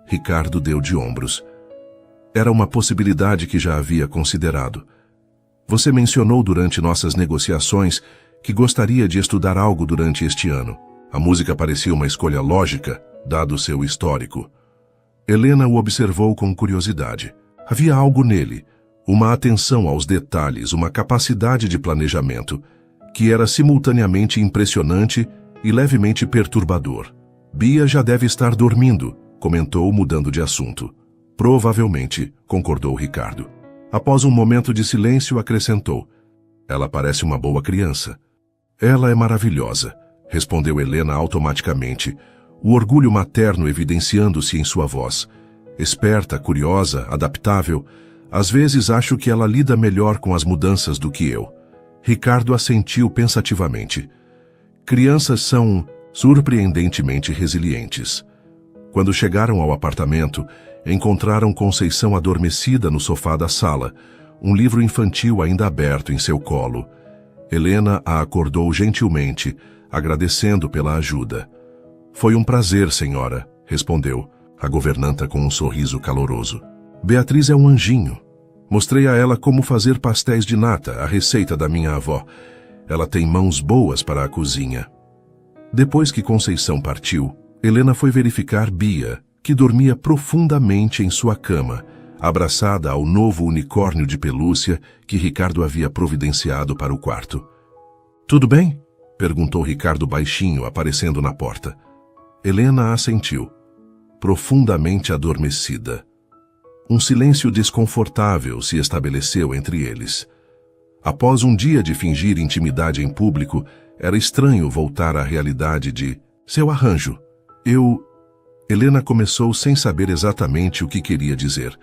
Ricardo deu de ombros. Era uma possibilidade que já havia considerado. Você mencionou durante nossas negociações que gostaria de estudar algo durante este ano. A música parecia uma escolha lógica, dado seu histórico. Helena o observou com curiosidade. Havia algo nele, uma atenção aos detalhes, uma capacidade de planejamento, que era simultaneamente impressionante e levemente perturbador. Bia já deve estar dormindo, comentou, mudando de assunto. Provavelmente, concordou Ricardo. Após um momento de silêncio, acrescentou. Ela parece uma boa criança. Ela é maravilhosa, respondeu Helena automaticamente, o orgulho materno evidenciando-se em sua voz. Esperta, curiosa, adaptável, às vezes acho que ela lida melhor com as mudanças do que eu. Ricardo assentiu pensativamente. Crianças são surpreendentemente resilientes. Quando chegaram ao apartamento, encontraram Conceição adormecida no sofá da sala, um livro infantil ainda aberto em seu colo. Helena a acordou gentilmente, agradecendo pela ajuda. Foi um prazer, senhora, respondeu, a governanta com um sorriso caloroso. Beatriz é um anjinho. Mostrei a ela como fazer pastéis de nata, a receita da minha avó. Ela tem mãos boas para a cozinha. Depois que Conceição partiu, Helena foi verificar Bia, que dormia profundamente em sua cama, abraçada ao novo unicórnio de pelúcia que Ricardo havia providenciado para o quarto. Tudo bem? Perguntou Ricardo baixinho, aparecendo na porta. Helena assentiu, profundamente adormecida. Um silêncio desconfortável se estabeleceu entre eles. Após um dia de fingir intimidade em público, era estranho voltar à realidade de seu arranjo. Helena começou sem saber exatamente o que queria dizer.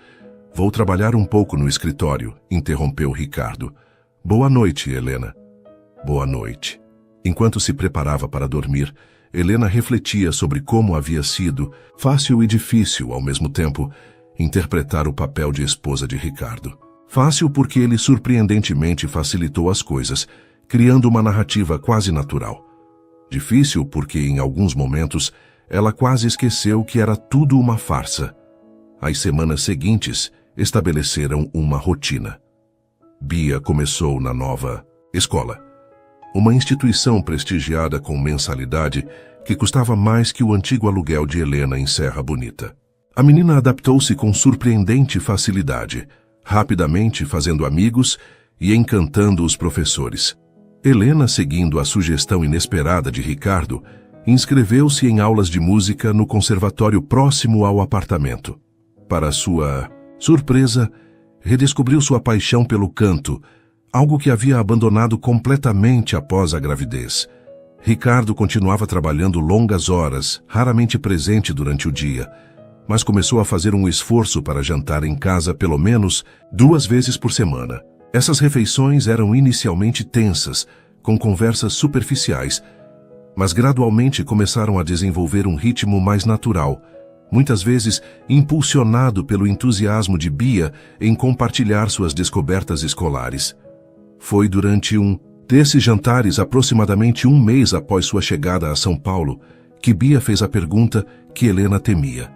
Vou trabalhar um pouco no escritório, interrompeu Ricardo. Boa noite, Helena. Boa noite. Enquanto se preparava para dormir, Helena refletia sobre como havia sido, fácil e difícil ao mesmo tempo, interpretar o papel de esposa de Ricardo. Fácil porque ele surpreendentemente facilitou as coisas, criando uma narrativa quase natural. Difícil porque, em alguns momentos, ela quase esqueceu que era tudo uma farsa. As semanas seguintes estabeleceram uma rotina. Bia começou na nova escola, uma instituição prestigiada com mensalidade que custava mais que o antigo aluguel de Helena em Serra Bonita. A menina adaptou-se com surpreendente facilidade, rapidamente fazendo amigos e encantando os professores. Helena, seguindo a sugestão inesperada de Ricardo, inscreveu-se em aulas de música no conservatório próximo ao apartamento. Para sua surpresa, redescobriu sua paixão pelo canto, algo que havia abandonado completamente após a gravidez. Ricardo continuava trabalhando longas horas, raramente presente durante o dia, mas começou a fazer um esforço para jantar em casa pelo menos 2 vezes por semana. Essas refeições eram inicialmente tensas, com conversas superficiais, mas gradualmente começaram a desenvolver um ritmo mais natural, muitas vezes impulsionado pelo entusiasmo de Bia em compartilhar suas descobertas escolares. Foi durante um desses jantares, aproximadamente 1 mês após sua chegada a São Paulo, que Bia fez a pergunta que Helena temia.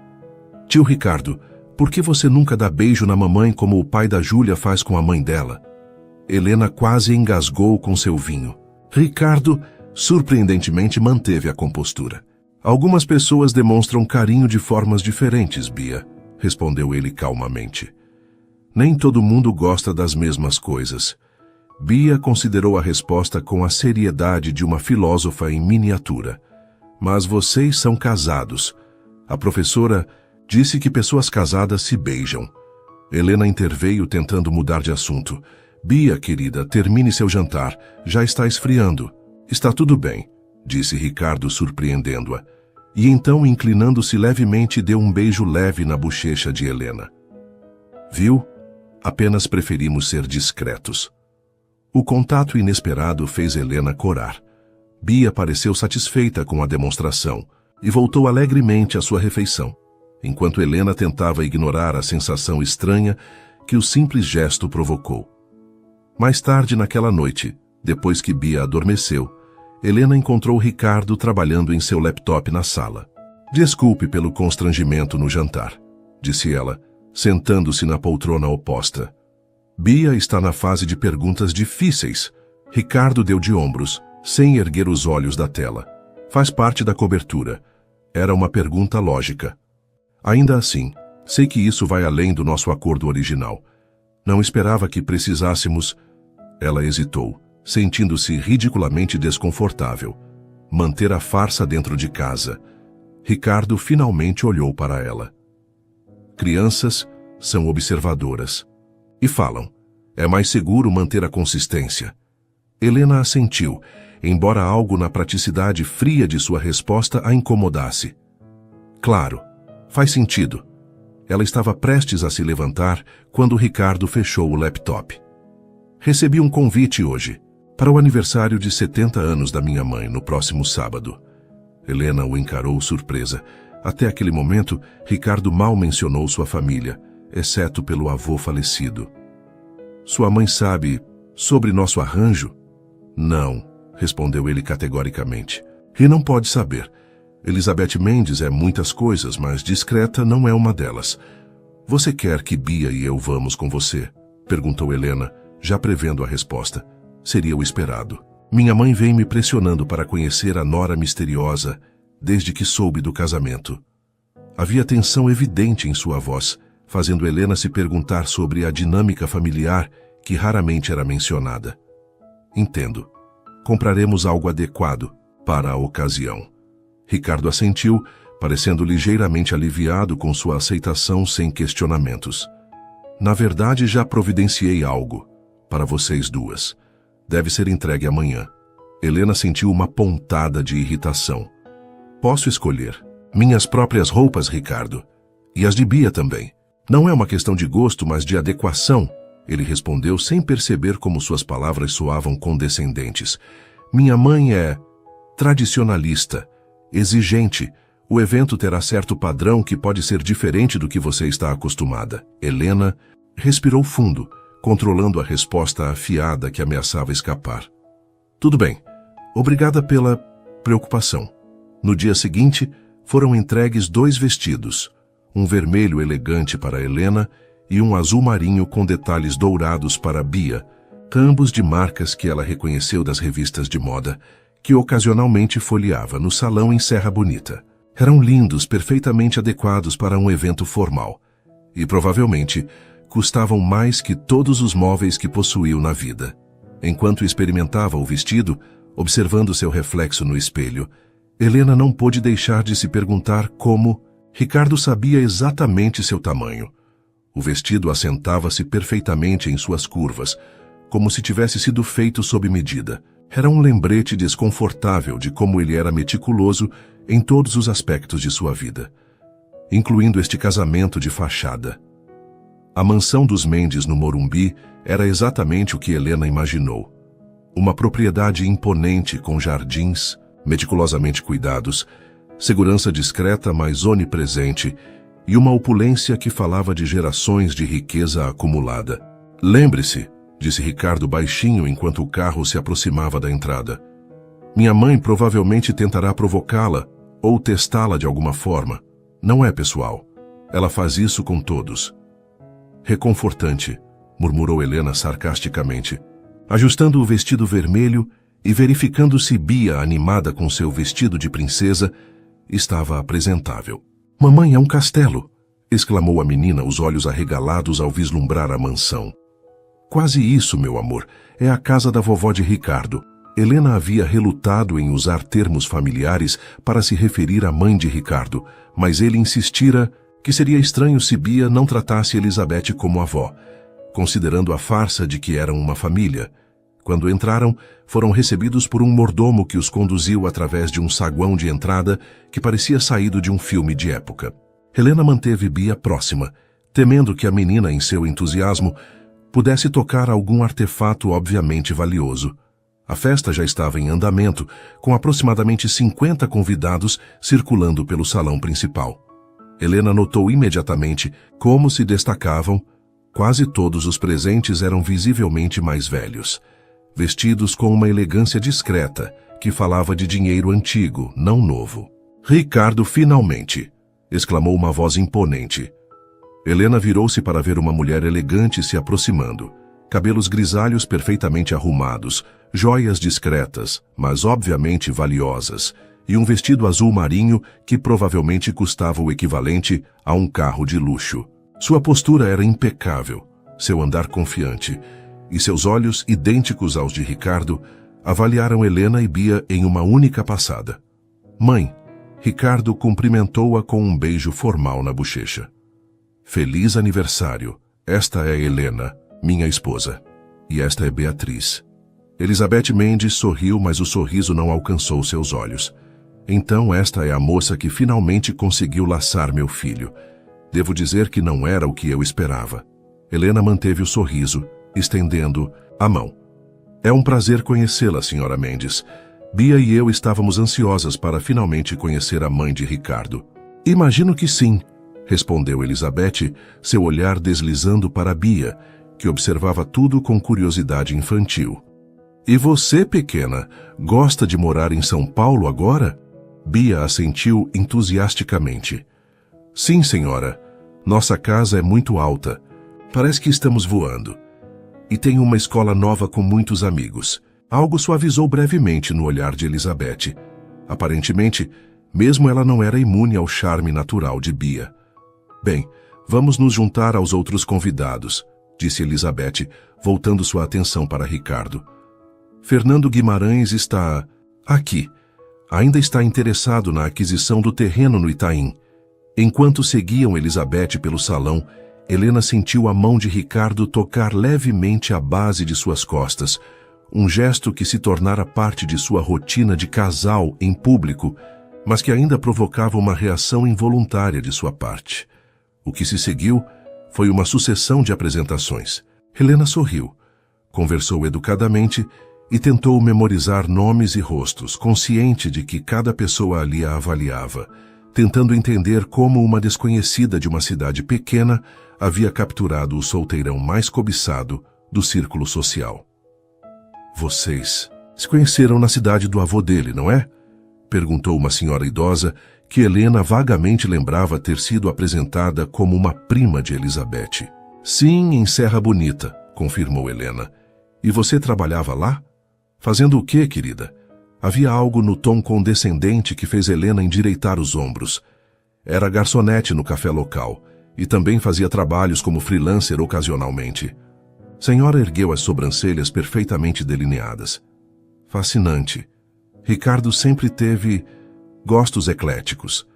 Tio Ricardo, por que você nunca dá beijo na mamãe como o pai da Júlia faz com a mãe dela? Helena quase engasgou com seu vinho. Ricardo, surpreendentemente, manteve a compostura. Algumas pessoas demonstram carinho de formas diferentes, Bia, respondeu ele calmamente. Nem todo mundo gosta das mesmas coisas. Bia considerou a resposta com a seriedade de uma filósofa em miniatura. Mas vocês são casados. A professora disse que pessoas casadas se beijam. Helena interveio tentando mudar de assunto. Bia, querida, termine seu jantar. Já está esfriando. Está tudo bem, disse Ricardo, surpreendendo-a. E então, inclinando-se levemente, deu um beijo leve na bochecha de Helena. Viu? Apenas preferimos ser discretos. O contato inesperado fez Helena corar. Bia pareceu satisfeita com a demonstração e voltou alegremente à sua refeição, enquanto Helena tentava ignorar a sensação estranha que o simples gesto provocou. Mais tarde naquela noite, depois que Bia adormeceu, Helena encontrou Ricardo trabalhando em seu laptop na sala. Desculpe pelo constrangimento no jantar, disse ela, sentando-se na poltrona oposta. Bia está na fase de perguntas difíceis. Ricardo deu de ombros, sem erguer os olhos da tela. Faz parte da cobertura. Era uma pergunta lógica. Ainda assim, sei que isso vai além do nosso acordo original. Não esperava que precisássemos... Ela hesitou, sentindo-se ridiculamente desconfortável. Manter a farsa dentro de casa. Ricardo finalmente olhou para ela. Crianças são observadoras. E falam. É mais seguro manter a consistência. Helena assentiu, embora algo na praticidade fria de sua resposta a incomodasse. Claro, faz sentido. Ela estava prestes a se levantar quando Ricardo fechou o laptop. Recebi um convite hoje, para o aniversário de 70 anos da minha mãe, no próximo sábado. Helena o encarou surpresa. Até aquele momento, Ricardo mal mencionou sua família, exceto pelo avô falecido. Sua mãe sabe sobre nosso arranjo? Não, respondeu ele categoricamente. E não pode saber. Elizabeth Mendes é muitas coisas, mas discreta não é uma delas. Você quer que Bia e eu vamos com você? Perguntou Helena, já prevendo a resposta. Seria o esperado. Minha mãe vem me pressionando para conhecer a nora misteriosa desde que soube do casamento. Havia tensão evidente em sua voz, fazendo Helena se perguntar sobre a dinâmica familiar que raramente era mencionada. Entendo. Compraremos algo adequado para a ocasião. Ricardo assentiu, parecendo ligeiramente aliviado com sua aceitação sem questionamentos. Na verdade, já providenciei algo para vocês duas. Deve ser entregue amanhã. Helena sentiu uma pontada de irritação. Posso escolher. Minhas próprias roupas, Ricardo. E as de Bia também. Não é uma questão de gosto, mas de adequação, ele respondeu sem perceber como suas palavras soavam condescendentes. Minha mãe é tradicionalista, exigente. O evento terá certo padrão que pode ser diferente do que você está acostumada. Helena respirou fundo, controlando a resposta afiada que ameaçava escapar. Tudo bem. Obrigada pela preocupação. No dia seguinte, foram entregues 2 vestidos. Um vermelho elegante para Helena e um azul marinho com detalhes dourados para Bia, ambos de marcas que ela reconheceu das revistas de moda, que ocasionalmente folheava no salão em Serra Bonita. Eram lindos, perfeitamente adequados para um evento formal, e provavelmente custavam mais que todos os móveis que possuiu na vida. Enquanto experimentava o vestido, observando seu reflexo no espelho, Helena não pôde deixar de se perguntar como Ricardo sabia exatamente seu tamanho. O vestido assentava-se perfeitamente em suas curvas, como se tivesse sido feito sob medida. Era um lembrete desconfortável de como ele era meticuloso em todos os aspectos de sua vida, incluindo este casamento de fachada. A mansão dos Mendes no Morumbi era exatamente o que Helena imaginou. Uma propriedade imponente com jardins, meticulosamente cuidados, segurança discreta mas onipresente e uma opulência que falava de gerações de riqueza acumulada. Lembre-se, disse Ricardo baixinho enquanto o carro se aproximava da entrada. Minha mãe provavelmente tentará provocá-la ou testá-la de alguma forma. Não é pessoal. Ela faz isso com todos. Reconfortante, murmurou Helena sarcasticamente, ajustando o vestido vermelho e verificando se Bia, animada com seu vestido de princesa, estava apresentável. Mamãe é um castelo, exclamou a menina, os olhos arregalados ao vislumbrar a mansão. Quase isso, meu amor. é a casa da vovó de Ricardo. Helena havia relutado em usar termos familiares para se referir à mãe de Ricardo, mas ele insistira que seria estranho se Bia não tratasse Elizabeth como avó, considerando a farsa de que eram uma família. Quando entraram, foram recebidos por um mordomo que os conduziu através de um saguão de entrada que parecia saído de um filme de época. Helena manteve Bia próxima, temendo que a menina, em seu entusiasmo, pudesse tocar algum artefato obviamente valioso. A festa já estava em andamento, com aproximadamente 50 convidados circulando pelo salão principal. Helena notou imediatamente como se destacavam. Quase todos os presentes eram visivelmente mais velhos, vestidos com uma elegância discreta, que falava de dinheiro antigo, não novo. "Ricardo, finalmente!" exclamou uma voz imponente. Helena virou-se para ver uma mulher elegante se aproximando. Cabelos grisalhos perfeitamente arrumados, joias discretas, mas obviamente valiosas, e um vestido azul marinho que provavelmente custava o equivalente a um carro de luxo. Sua postura era impecável, seu andar confiante, e seus olhos, idênticos aos de Ricardo, avaliaram Helena e Bia em uma única passada. "Mãe", Ricardo cumprimentou-a com um beijo formal na bochecha. "Feliz aniversário. Esta é Helena, minha esposa. E esta é Beatriz." Elizabeth Mendes sorriu, mas o sorriso não alcançou seus olhos. "Então esta é a moça que finalmente conseguiu laçar meu filho. Devo dizer que não era o que eu esperava." Helena manteve o sorriso, estendendo a mão. "É um prazer conhecê-la, Sra. Mendes. Bia e eu estávamos ansiosas para finalmente conhecer a mãe de Ricardo." "Imagino que sim", respondeu Elizabeth, seu olhar deslizando para Bia, que observava tudo com curiosidade infantil. "E você, pequena, gosta de morar em São Paulo agora?" Bia assentiu entusiasticamente. "Sim, senhora. Nossa casa é muito alta. Parece que estamos voando. E tem uma escola nova com muitos amigos." Algo suavizou brevemente no olhar de Elizabeth. Aparentemente, mesmo ela não era imune ao charme natural de Bia. "Bem, vamos nos juntar aos outros convidados", disse Elizabeth, voltando sua atenção para Ricardo. "Fernando Guimarães está aqui. Ainda está interessado na aquisição do terreno no Itaim." Enquanto seguiam Elizabeth pelo salão, Helena sentiu a mão de Ricardo tocar levemente a base de suas costas, um gesto que se tornara parte de sua rotina de casal em público, mas que ainda provocava uma reação involuntária de sua parte. O que se seguiu foi uma sucessão de apresentações. Helena sorriu, conversou educadamente e tentou memorizar nomes e rostos, consciente de que cada pessoa ali a avaliava, tentando entender como uma desconhecida de uma cidade pequena havia capturado o solteirão mais cobiçado do círculo social. "Vocês se conheceram na cidade do avô dele, não é?" perguntou uma senhora idosa que Helena vagamente lembrava ter sido apresentada como uma prima de Elizabeth. "Sim, em Serra Bonita", confirmou Helena. "E você trabalhava lá? Fazendo o quê, querida?" Havia algo no tom condescendente que fez Helena endireitar os ombros. Era garçonete no café local e também fazia trabalhos como freelancer ocasionalmente. A senhora ergueu as sobrancelhas perfeitamente delineadas. "Fascinante. Ricardo sempre teve gostos ecléticos."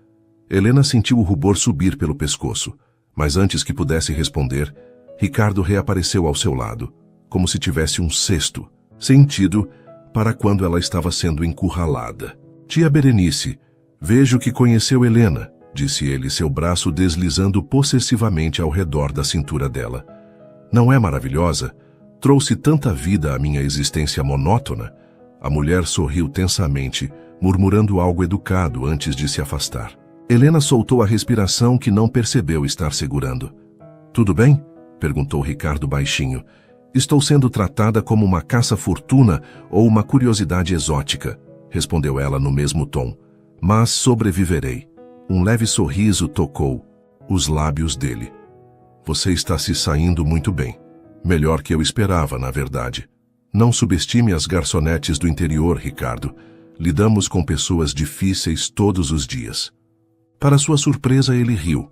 Helena sentiu o rubor subir pelo pescoço, mas antes que pudesse responder, Ricardo reapareceu ao seu lado, como se tivesse um cesto, sentido para quando ela estava sendo encurralada. "Tia Berenice, vejo que conheceu Helena", disse ele, seu braço deslizando possessivamente ao redor da cintura dela. "Não é maravilhosa? Trouxe tanta vida à minha existência monótona." A mulher sorriu tensamente, murmurando algo educado antes de se afastar. Helena soltou a respiração que não percebeu estar segurando. "Tudo bem?" perguntou Ricardo baixinho. "Estou sendo tratada como uma caça-fortuna ou uma curiosidade exótica", respondeu ela no mesmo tom. "Mas sobreviverei." Um leve sorriso tocou os lábios dele. "Você está se saindo muito bem. Melhor que eu esperava, na verdade. Não subestime as garçonetes do interior, Ricardo. Lidamos com pessoas difíceis todos os dias." Para sua surpresa, ele riu.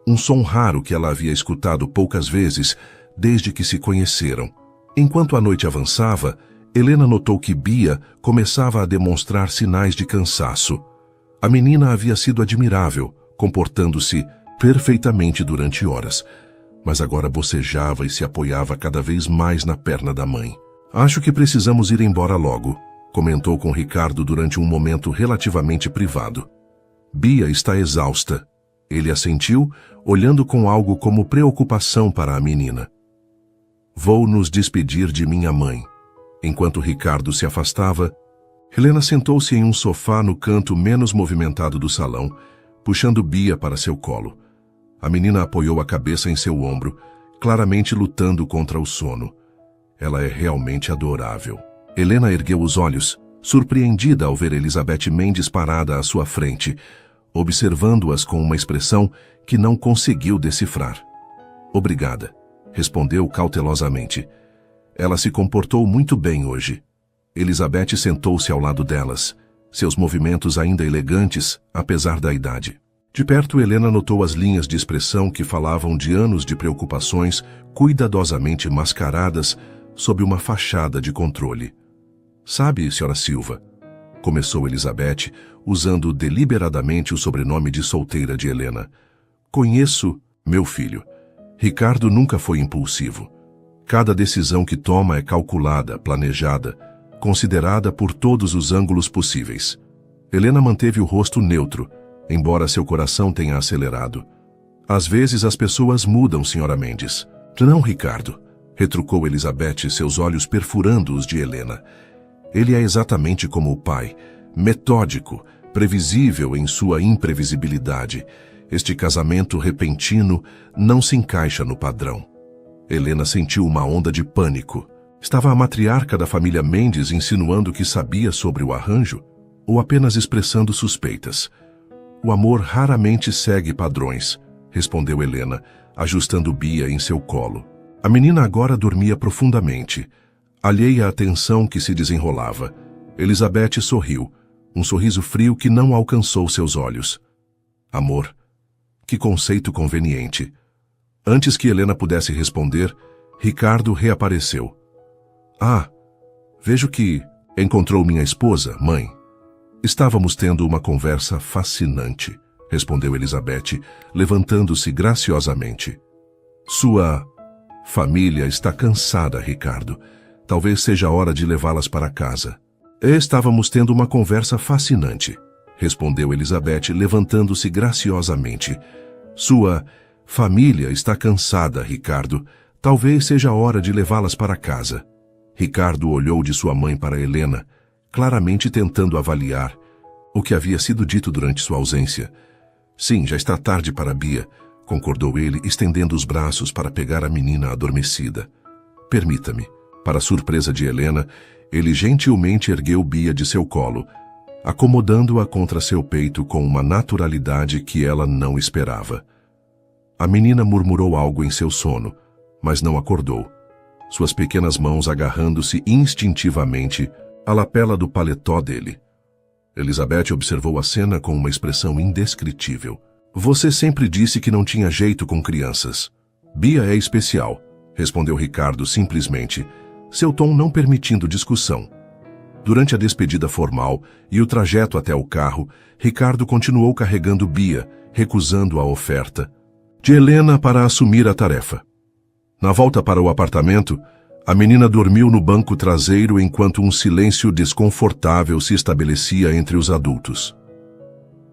Um som raro que ela havia escutado poucas vezes desde que se conheceram. Enquanto a noite avançava, Helena notou que Bia começava a demonstrar sinais de cansaço. A menina havia sido admirável, comportando-se perfeitamente durante horas, mas agora bocejava e se apoiava cada vez mais na perna da mãe. Acho que precisamos ir embora logo, comentou com Ricardo durante um momento relativamente privado. Bia está exausta. Ele assentiu, olhando com algo como preocupação para a menina. Vou nos despedir de minha mãe. Enquanto Ricardo se afastava, Helena sentou-se em um sofá no canto menos movimentado do salão, puxando Bia para seu colo. A menina apoiou a cabeça em seu ombro, claramente lutando contra o sono. Ela é realmente adorável. Helena ergueu os olhos, surpreendida ao ver Elizabeth Mendes parada à sua frente, observando-as com uma expressão que não conseguiu decifrar. Obrigada, respondeu cautelosamente. Ela se comportou muito bem hoje. Elizabeth sentou-se ao lado delas, seus movimentos ainda elegantes, apesar da idade. De perto, Helena notou as linhas de expressão que falavam de anos de preocupações cuidadosamente mascaradas sob uma fachada de controle. Sabe, Sra. Silva, começou Elizabeth, usando deliberadamente o sobrenome de solteira de Helena. Conheço meu filho. Ricardo nunca foi impulsivo. Cada decisão que toma é calculada, planejada, considerada por todos os ângulos possíveis. Helena manteve o rosto neutro, embora seu coração tenha acelerado. Às vezes as pessoas mudam, Sra. Mendes. Não, Ricardo, retrucou Elizabeth, seus olhos perfurando os de Helena. Ele é exatamente como o pai, metódico, previsível em sua imprevisibilidade. Este casamento repentino não se encaixa no padrão. Helena sentiu uma onda de pânico. Estava a matriarca da família Mendes insinuando que sabia sobre o arranjo ou apenas expressando suspeitas? O amor raramente segue padrões, respondeu Helena, ajustando Bia em seu colo. A menina agora dormia profundamente, alheia à tensão que se desenrolava. Elizabeth sorriu, um sorriso frio que não alcançou seus olhos. Amor. Que conceito conveniente. Antes que Helena pudesse responder, Ricardo reapareceu. Ah, vejo que encontrou minha esposa, mãe. Estávamos tendo uma conversa fascinante, respondeu Elizabeth, levantando-se graciosamente. Sua família está cansada, Ricardo. Talvez seja hora de levá-las para casa. Estávamos tendo uma conversa fascinante, respondeu Elizabeth, levantando-se graciosamente. Sua família está cansada, Ricardo. Talvez seja hora de levá-las para casa. Ricardo olhou de sua mãe para Helena, claramente tentando avaliar o que havia sido dito durante sua ausência. Sim, já está tarde para Bia, concordou ele, estendendo os braços para pegar a menina adormecida. Permita-me. Para surpresa de Helena, ele gentilmente ergueu Bia de seu colo, acomodando-a contra seu peito com uma naturalidade que ela não esperava. A menina murmurou algo em seu sono, mas não acordou, suas pequenas mãos agarrando-se instintivamente à lapela do paletó dele. Elizabeth observou a cena com uma expressão indescritível. Você sempre disse que não tinha jeito com crianças. Bia é especial, respondeu Ricardo simplesmente, seu tom não permitindo discussão. Durante a despedida formal e o trajeto até o carro, Ricardo continuou carregando Bia, recusando a oferta de Helena para assumir a tarefa. Na volta para o apartamento, a menina dormiu no banco traseiro enquanto um silêncio desconfortável se estabelecia entre os adultos.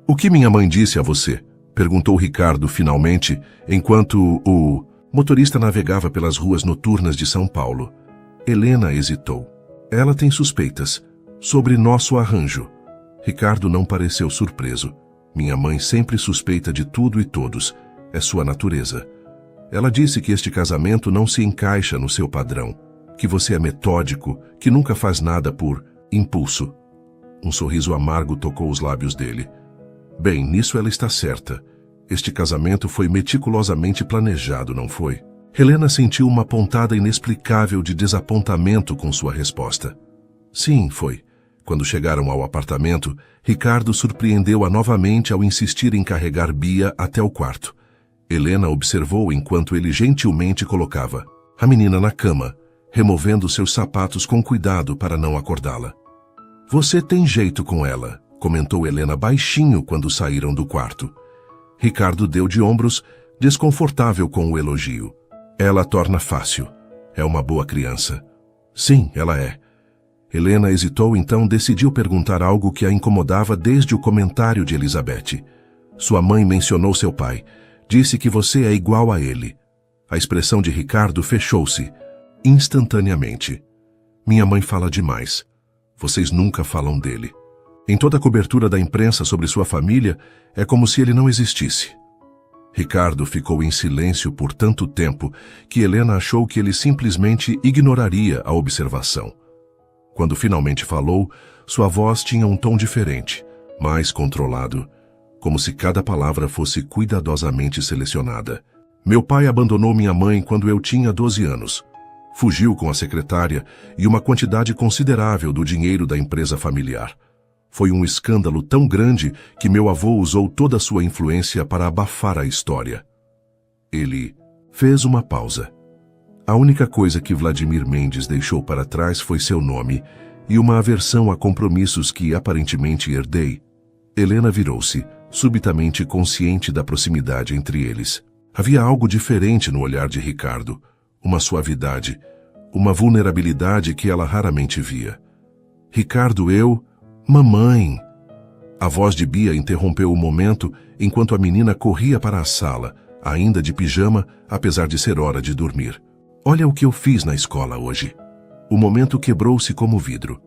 O que minha mãe disse a você? Perguntou Ricardo finalmente, enquanto o motorista navegava pelas ruas noturnas de São Paulo. Helena hesitou. Ela tem suspeitas sobre nosso arranjo. Ricardo não pareceu surpreso. Minha mãe sempre suspeita de tudo e todos. É sua natureza. Ela disse que este casamento não se encaixa no seu padrão, que você é metódico, que nunca faz nada por impulso. Um sorriso amargo tocou os lábios dele. Bem, nisso ela está certa. Este casamento foi meticulosamente planejado, não foi? Helena sentiu uma pontada inexplicável de desapontamento com sua resposta. Sim, foi. Quando chegaram ao apartamento, Ricardo surpreendeu-a novamente ao insistir em carregar Bia até o quarto. Helena observou enquanto ele gentilmente colocava a menina na cama, removendo seus sapatos com cuidado para não acordá-la. Você tem jeito com ela, comentou Helena baixinho quando saíram do quarto. Ricardo deu de ombros, desconfortável com o elogio. Ela torna fácil. É uma boa criança. Sim, ela é. Helena hesitou, então decidiu perguntar algo que a incomodava desde o comentário de Elizabeth. Sua mãe mencionou seu pai. Disse que você é igual a ele. A expressão de Ricardo fechou-se, instantaneamente. Minha mãe fala demais. Vocês nunca falam dele. Em toda a cobertura da imprensa sobre sua família, é como se ele não existisse. Ricardo ficou em silêncio por tanto tempo que Helena achou que ele simplesmente ignoraria a observação. Quando finalmente falou, sua voz tinha um tom diferente, mais controlado, como se cada palavra fosse cuidadosamente selecionada. Meu pai abandonou minha mãe quando eu tinha 12 anos. Fugiu com a secretária e uma quantidade considerável do dinheiro da empresa familiar. Foi um escândalo tão grande que meu avô usou toda a sua influência para abafar a história. Ele fez uma pausa. A única coisa que Vladimir Mendes deixou para trás foi seu nome e uma aversão a compromissos que aparentemente herdei. Helena virou-se, subitamente consciente da proximidade entre eles. Havia algo diferente no olhar de Ricardo, uma suavidade, uma vulnerabilidade que ela raramente via. Ricardo, Mamãe! A voz de Bia interrompeu o momento enquanto a menina corria para a sala, ainda de pijama, apesar de ser hora de dormir. Olha o que eu fiz na escola hoje. O momento quebrou-se como vidro.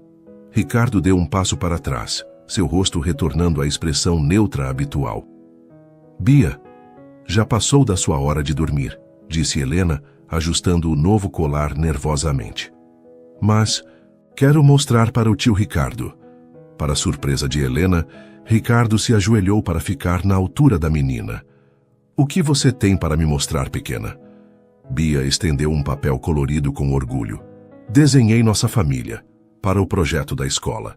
Ricardo deu um passo para trás, seu rosto retornando à expressão neutra habitual. Bia, já passou da sua hora de dormir, disse Helena, ajustando o novo colar nervosamente. Mas quero mostrar para o tio Ricardo. Para surpresa de Helena, Ricardo se ajoelhou para ficar na altura da menina. O que você tem para me mostrar, pequena? Bia estendeu um papel colorido com orgulho. Desenhei nossa família, para o projeto da escola.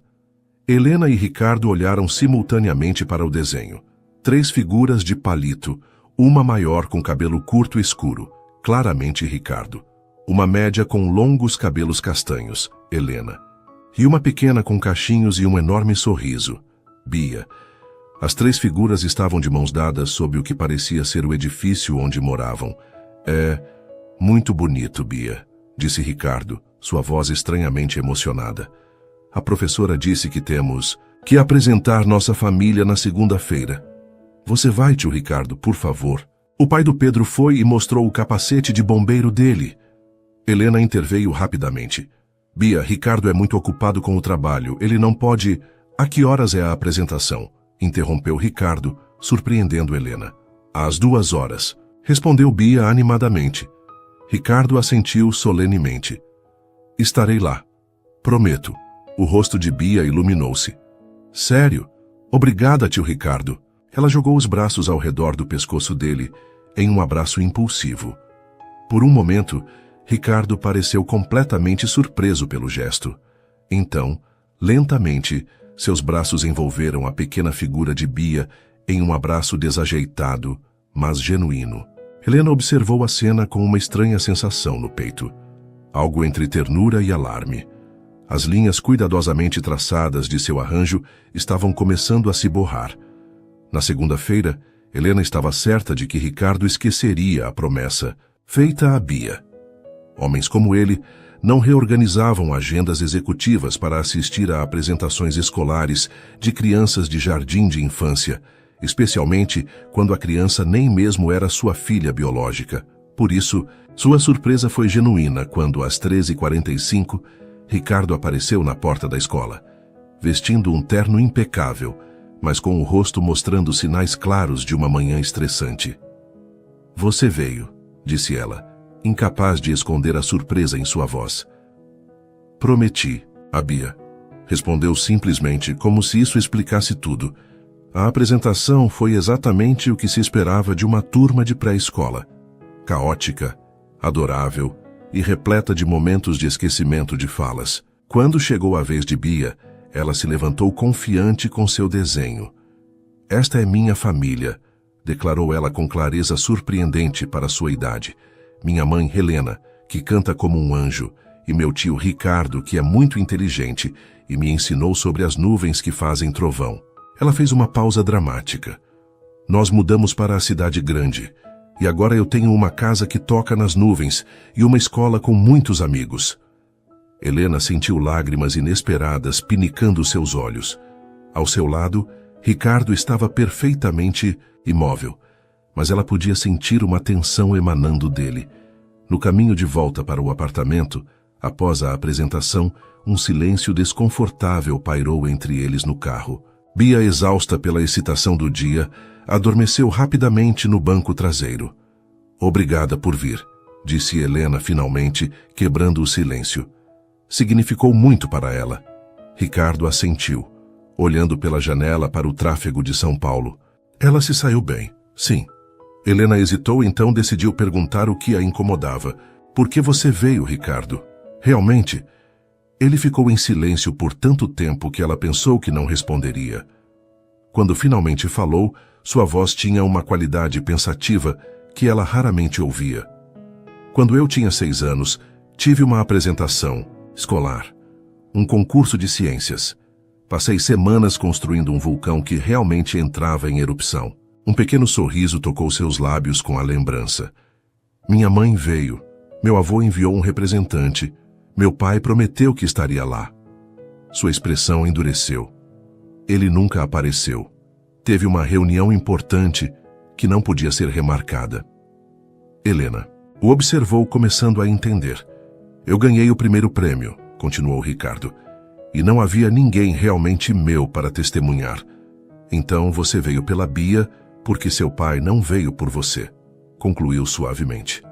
Helena e Ricardo olharam simultaneamente para o desenho. 3 figuras de palito, uma maior com cabelo curto escuro, claramente Ricardo. Uma média com longos cabelos castanhos, Helena. E uma pequena com cachinhos e um enorme sorriso, Bia. As 3 figuras estavam de mãos dadas sob o que parecia ser o edifício onde moravam. É muito bonito, Bia, disse Ricardo, sua voz estranhamente emocionada. A professora disse que temos que apresentar nossa família na segunda-feira. Você vai, tio Ricardo, por favor. O pai do Pedro foi e mostrou o capacete de bombeiro dele. Helena interveio rapidamente. Bia, Ricardo é muito ocupado com o trabalho. Ele não pode... A que horas é a apresentação? Interrompeu Ricardo, surpreendendo Helena. Às 2 horas, respondeu Bia animadamente. Ricardo assentiu solenemente. Estarei lá. Prometo. O rosto de Bia iluminou-se. Sério? Obrigada, tio Ricardo. Ela jogou os braços ao redor do pescoço dele, em um abraço impulsivo. Por um momento, Ricardo pareceu completamente surpreso pelo gesto. Então, lentamente, seus braços envolveram a pequena figura de Bia em um abraço desajeitado, mas genuíno. Helena observou a cena com uma estranha sensação no peito. Algo entre ternura e alarme. As linhas cuidadosamente traçadas de seu arranjo estavam começando a se borrar. Na segunda-feira, Helena estava certa de que Ricardo esqueceria a promessa feita a Bia. Homens como ele não reorganizavam agendas executivas para assistir a apresentações escolares de crianças de jardim de infância, especialmente quando a criança nem mesmo era sua filha biológica. Por isso, sua surpresa foi genuína quando, às 13h45, Ricardo apareceu na porta da escola, vestindo um terno impecável, mas com o rosto mostrando sinais claros de uma manhã estressante. Você veio, disse ela, incapaz de esconder a surpresa em sua voz. Prometi, a Bia. Respondeu simplesmente, como se isso explicasse tudo. A apresentação foi exatamente o que se esperava de uma turma de pré-escola. Caótica, adorável e repleta de momentos de esquecimento de falas. Quando chegou a vez de Bia, ela se levantou confiante com seu desenho. Esta é minha família, declarou ela com clareza surpreendente para sua idade. Minha mãe, Helena, que canta como um anjo, e meu tio Ricardo, que é muito inteligente e me ensinou sobre as nuvens que fazem trovão. Ela fez uma pausa dramática. Nós mudamos para a cidade grande, e agora eu tenho uma casa que toca nas nuvens e uma escola com muitos amigos. Helena sentiu lágrimas inesperadas pinicando seus olhos. Ao seu lado, Ricardo estava perfeitamente imóvel, mas ela podia sentir uma tensão emanando dele. No caminho de volta para o apartamento, após a apresentação, um silêncio desconfortável pairou entre eles no carro. Bia, exausta pela excitação do dia, adormeceu rapidamente no banco traseiro. Obrigada por vir, disse Helena finalmente, quebrando o silêncio. Significou muito para ela. Ricardo assentiu, olhando pela janela para o tráfego de São Paulo. Ela se saiu bem, sim. Helena hesitou, então decidiu perguntar o que a incomodava. Por que você veio, Ricardo? Realmente? Ele ficou em silêncio por tanto tempo que ela pensou que não responderia. Quando finalmente falou, sua voz tinha uma qualidade pensativa que ela raramente ouvia. Quando eu tinha 6 anos, tive uma apresentação escolar, um concurso de ciências. Passei semanas construindo um vulcão que realmente entrava em erupção. Um pequeno sorriso tocou seus lábios com a lembrança. Minha mãe veio. Meu avô enviou um representante. Meu pai prometeu que estaria lá. Sua expressão endureceu. Ele nunca apareceu. Teve uma reunião importante que não podia ser remarcada. Helena o observou, começando a entender. Eu ganhei o primeiro prêmio, continuou Ricardo, e não havia ninguém realmente meu para testemunhar. Então você veio pela Bia porque seu pai não veio por você, concluiu suavemente.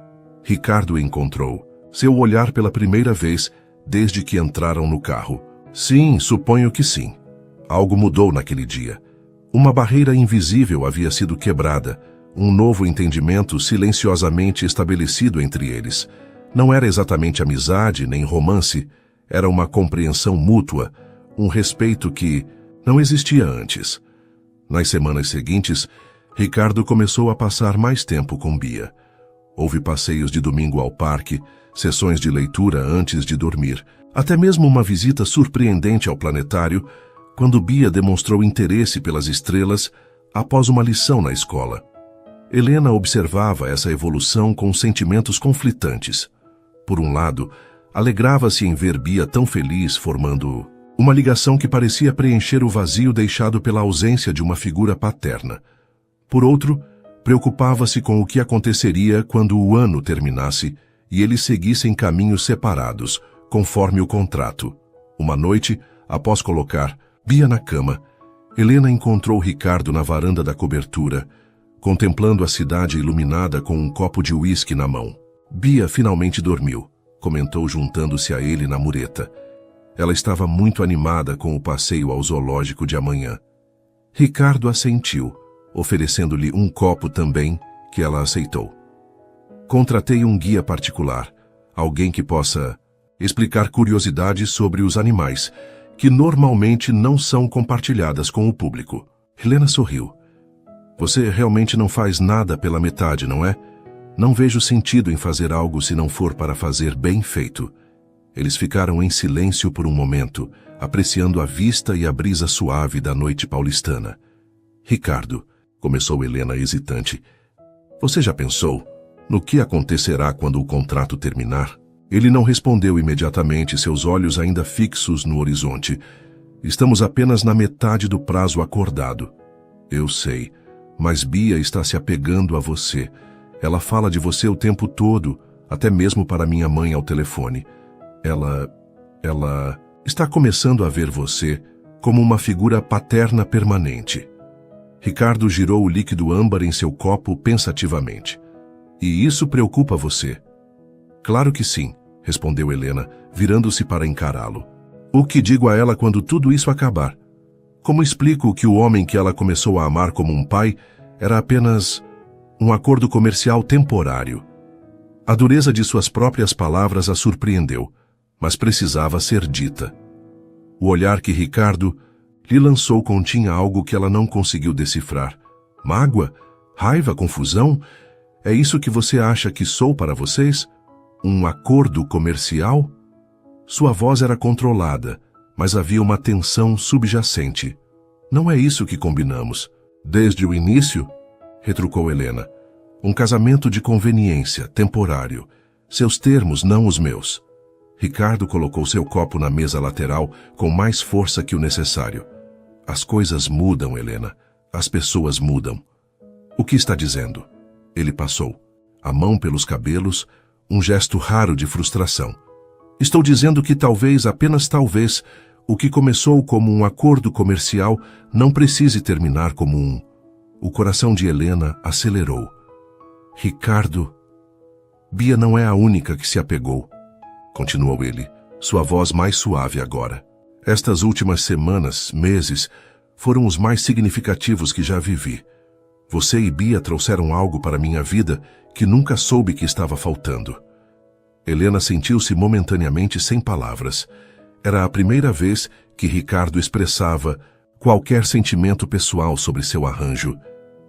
Ricardo encontrou seu olhar pela primeira vez desde que entraram no carro. Sim, suponho que sim. Algo mudou naquele dia. Uma barreira invisível havia sido quebrada, um novo entendimento silenciosamente estabelecido entre eles. Não era exatamente amizade nem romance, era uma compreensão mútua, um respeito que não existia antes. Nas semanas seguintes, Ricardo começou a passar mais tempo com Bia. Houve passeios de domingo ao parque, sessões de leitura antes de dormir, até mesmo uma visita surpreendente ao planetário, quando Bia demonstrou interesse pelas estrelas após uma lição na escola. Helena observava essa evolução com sentimentos conflitantes. Por um lado, alegrava-se em ver Bia tão feliz, formando uma ligação que parecia preencher o vazio deixado pela ausência de uma figura paterna. Por outro, preocupava-se com o que aconteceria quando o ano terminasse e eles seguissem caminhos separados, conforme o contrato. Uma noite, após colocar Bia na cama, Helena encontrou Ricardo na varanda da cobertura, contemplando a cidade iluminada com um copo de uísque na mão. Bia finalmente dormiu, comentou juntando-se a ele na mureta. Ela estava muito animada com o passeio ao zoológico de amanhã. Ricardo assentiu, oferecendo-lhe um copo também, que ela aceitou. Contratei um guia particular, alguém que possa explicar curiosidades sobre os animais, que normalmente não são compartilhadas com o público. Helena sorriu. Você realmente não faz nada pela metade, não é? Não vejo sentido em fazer algo se não for para fazer bem feito. Eles ficaram em silêncio por um momento, apreciando a vista e a brisa suave da noite paulistana. Ricardo, começou Helena hesitante, você já pensou no que acontecerá quando o contrato terminar? Ele não respondeu imediatamente, seus olhos ainda fixos no horizonte. Estamos apenas na metade do prazo acordado. Eu sei, mas Bia está se apegando a você. Ela fala de você o tempo todo, até mesmo para minha mãe ao telefone. Ela está começando a ver você como uma figura paterna permanente. Ricardo girou o líquido âmbar em seu copo pensativamente. E isso preocupa você? Claro que sim, respondeu Helena, virando-se para encará-lo. O que digo a ela quando tudo isso acabar? Como explico que o homem que ela começou a amar como um pai era apenas um acordo comercial temporário? A dureza de suas próprias palavras a surpreendeu, mas precisava ser dita. O olhar que Ricardo lhe lançou continha algo que ela não conseguiu decifrar. Mágoa? Raiva? Confusão? É isso que você acha que sou para vocês? Um acordo comercial? Sua voz era controlada, mas havia uma tensão subjacente. Não é isso que combinamos. Desde o início, retrucou Helena. Um casamento de conveniência, temporário. Seus termos, não os meus. Ricardo colocou seu copo na mesa lateral com mais força que o necessário. As coisas mudam, Helena. As pessoas mudam. O que está dizendo? Ele passou, a mão pelos cabelos, um gesto raro de frustração. Estou dizendo que talvez, apenas talvez, o que começou como um acordo comercial não precise terminar como um. O coração de Helena acelerou. Ricardo... Bia não é a única que se apegou, continuou ele, sua voz mais suave agora. Estas últimas semanas, meses, foram os mais significativos que já vivi. Você e Bia trouxeram algo para minha vida que nunca soube que estava faltando. Helena sentiu-se momentaneamente sem palavras. Era a primeira vez que Ricardo expressava qualquer sentimento pessoal sobre seu arranjo,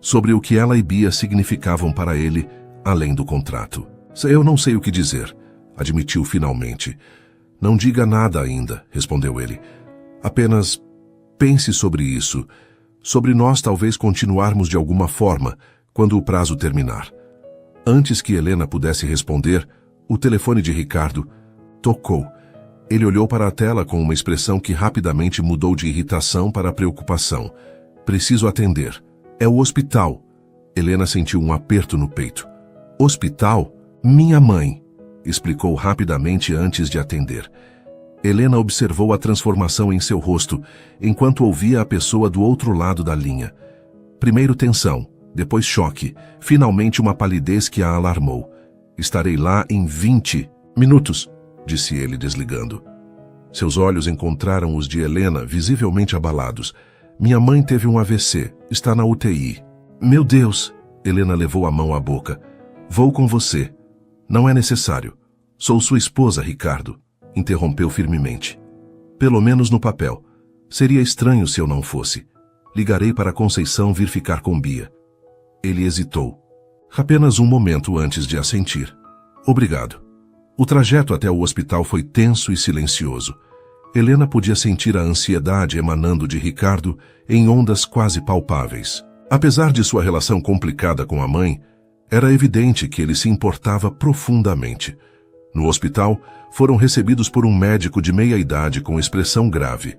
sobre o que ela e Bia significavam para ele, além do contrato. Eu não sei o que dizer, admitiu finalmente. Não diga nada ainda, respondeu ele. Apenas pense sobre isso, sobre nós talvez continuarmos de alguma forma quando o prazo terminar. Antes que Helena pudesse responder, o telefone de Ricardo tocou. Ele olhou para a tela com uma expressão que rapidamente mudou de irritação para preocupação. Preciso atender. É o hospital. Helena sentiu um aperto no peito. Hospital? Minha mãe, explicou rapidamente antes de atender. Helena observou a transformação em seu rosto, enquanto ouvia a pessoa do outro lado da linha. Primeiro tensão, depois choque, finalmente uma palidez que a alarmou. Estarei lá em 20 minutos, disse ele desligando. Seus olhos encontraram os de Helena, visivelmente abalados. Minha mãe teve um AVC, está na UTI. Meu Deus! Helena levou a mão à boca. Vou com você. Não é necessário. Sou sua esposa, Ricardo, interrompeu firmemente. Pelo menos no papel. Seria estranho se eu não fosse. Ligarei para Conceição vir ficar com Bia. Ele hesitou. Apenas um momento antes de assentir. Obrigado. O trajeto até o hospital foi tenso e silencioso. Helena podia sentir a ansiedade emanando de Ricardo em ondas quase palpáveis. Apesar de sua relação complicada com a mãe, era evidente que ele se importava profundamente. No hospital, foram recebidos por um médico de meia-idade com expressão grave.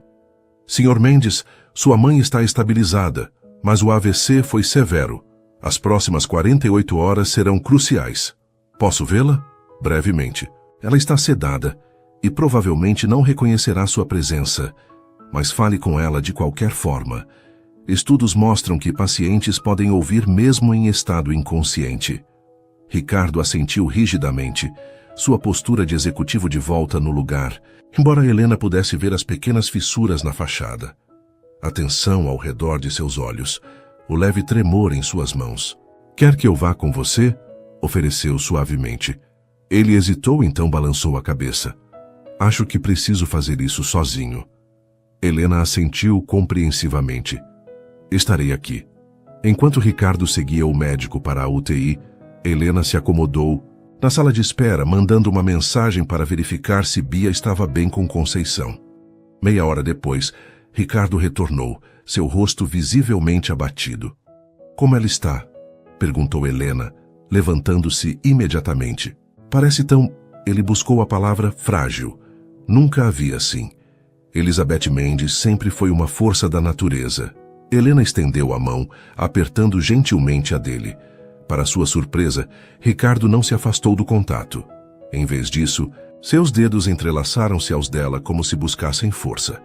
Sr. Mendes, sua mãe está estabilizada, mas o AVC foi severo. As próximas 48 horas serão cruciais. Posso vê-la? Brevemente. Ela está sedada e provavelmente não reconhecerá sua presença, mas fale com ela de qualquer forma. Estudos mostram que pacientes podem ouvir mesmo em estado inconsciente. Ricardo assentiu rigidamente, sua postura de executivo de volta no lugar, embora Helena pudesse ver as pequenas fissuras na fachada. A tensão ao redor de seus olhos, o leve tremor em suas mãos. Quer que eu vá com você? Ofereceu suavemente. Ele hesitou, então balançou a cabeça. Acho que preciso fazer isso sozinho. Helena assentiu compreensivamente. Estarei aqui. Enquanto Ricardo seguia o médico para a UTI, Helena se acomodou na sala de espera, mandando uma mensagem para verificar se Bia estava bem com Conceição. Meia hora depois, Ricardo retornou, seu rosto visivelmente abatido. Como ela está? Perguntou Helena, levantando-se imediatamente. Parece tão... Ele buscou a palavra frágil. Nunca a vi assim. Elizabeth Mendes sempre foi uma força da natureza. Helena estendeu a mão, apertando gentilmente a dele. Para sua surpresa, Ricardo não se afastou do contato. Em vez disso, seus dedos entrelaçaram-se aos dela como se buscassem força.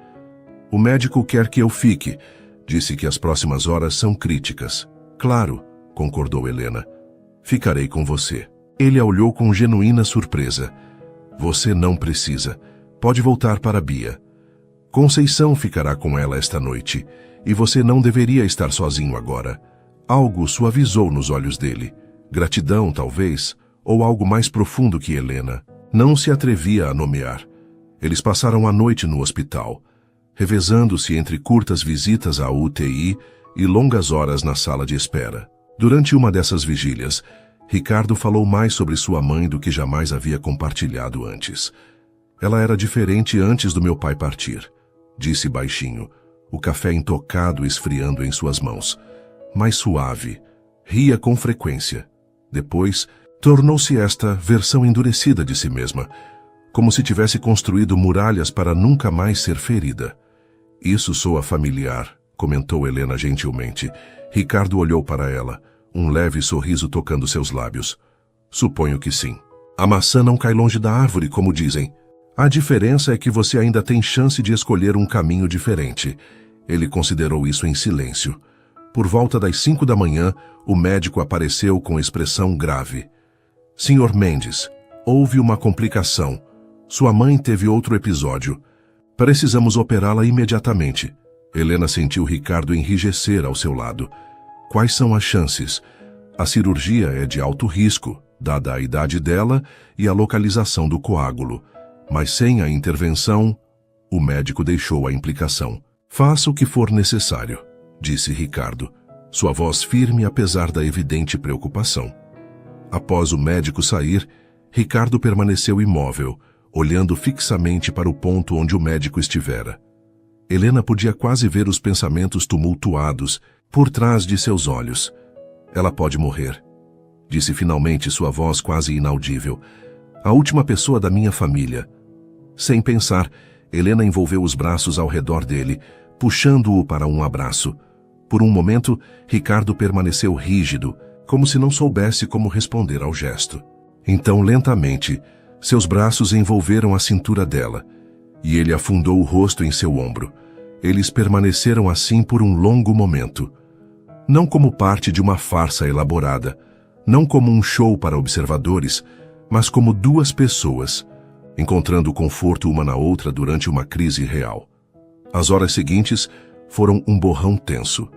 O médico quer que eu fique. Disse que as próximas horas são críticas. Claro, concordou Helena. Ficarei com você. Ele a olhou com genuína surpresa. Você não precisa. Pode voltar para Bia. Conceição ficará com ela esta noite, e você não deveria estar sozinho agora. Algo suavizou nos olhos dele. Gratidão, talvez, ou algo mais profundo que Helena. Não se atrevia a nomear. Eles passaram a noite no hospital, revezando-se entre curtas visitas à UTI e longas horas na sala de espera. Durante uma dessas vigílias, Ricardo falou mais sobre sua mãe do que jamais havia compartilhado antes. Ela era diferente antes do meu pai partir, disse baixinho, o café intocado esfriando em suas mãos. Mais suave, ria com frequência. Depois, tornou-se esta versão endurecida de si mesma, como se tivesse construído muralhas para nunca mais ser ferida. Isso soa familiar, comentou Helena gentilmente. Ricardo olhou para ela, um leve sorriso tocando seus lábios. Suponho que sim. A maçã não cai longe da árvore, como dizem. A diferença é que você ainda tem chance de escolher um caminho diferente. Ele considerou isso em silêncio. Por volta das 5 da manhã, o médico apareceu com expressão grave. Sr. Mendes, houve uma complicação. Sua mãe teve outro episódio. Precisamos operá-la imediatamente. Helena sentiu Ricardo enrijecer ao seu lado. Quais são as chances? A cirurgia é de alto risco, dada a idade dela e a localização do coágulo. Mas sem a intervenção, o médico deixou a implicação. Faça o que for necessário, disse Ricardo, sua voz firme apesar da evidente preocupação. Após o médico sair, Ricardo permaneceu imóvel, olhando fixamente para o ponto onde o médico estivera. Helena podia quase ver os pensamentos tumultuados por trás de seus olhos. Ela pode morrer, disse finalmente sua voz quase inaudível. A última pessoa da minha família. Sem pensar, Helena envolveu os braços ao redor dele, puxando-o para um abraço. Por um momento, Ricardo permaneceu rígido, como se não soubesse como responder ao gesto. Então, lentamente, seus braços envolveram a cintura dela, e ele afundou o rosto em seu ombro. Eles permaneceram assim por um longo momento. Não como parte de uma farsa elaborada, não como um show para observadores, mas como duas pessoas, encontrando conforto uma na outra durante uma crise real. As horas seguintes foram um borrão tenso.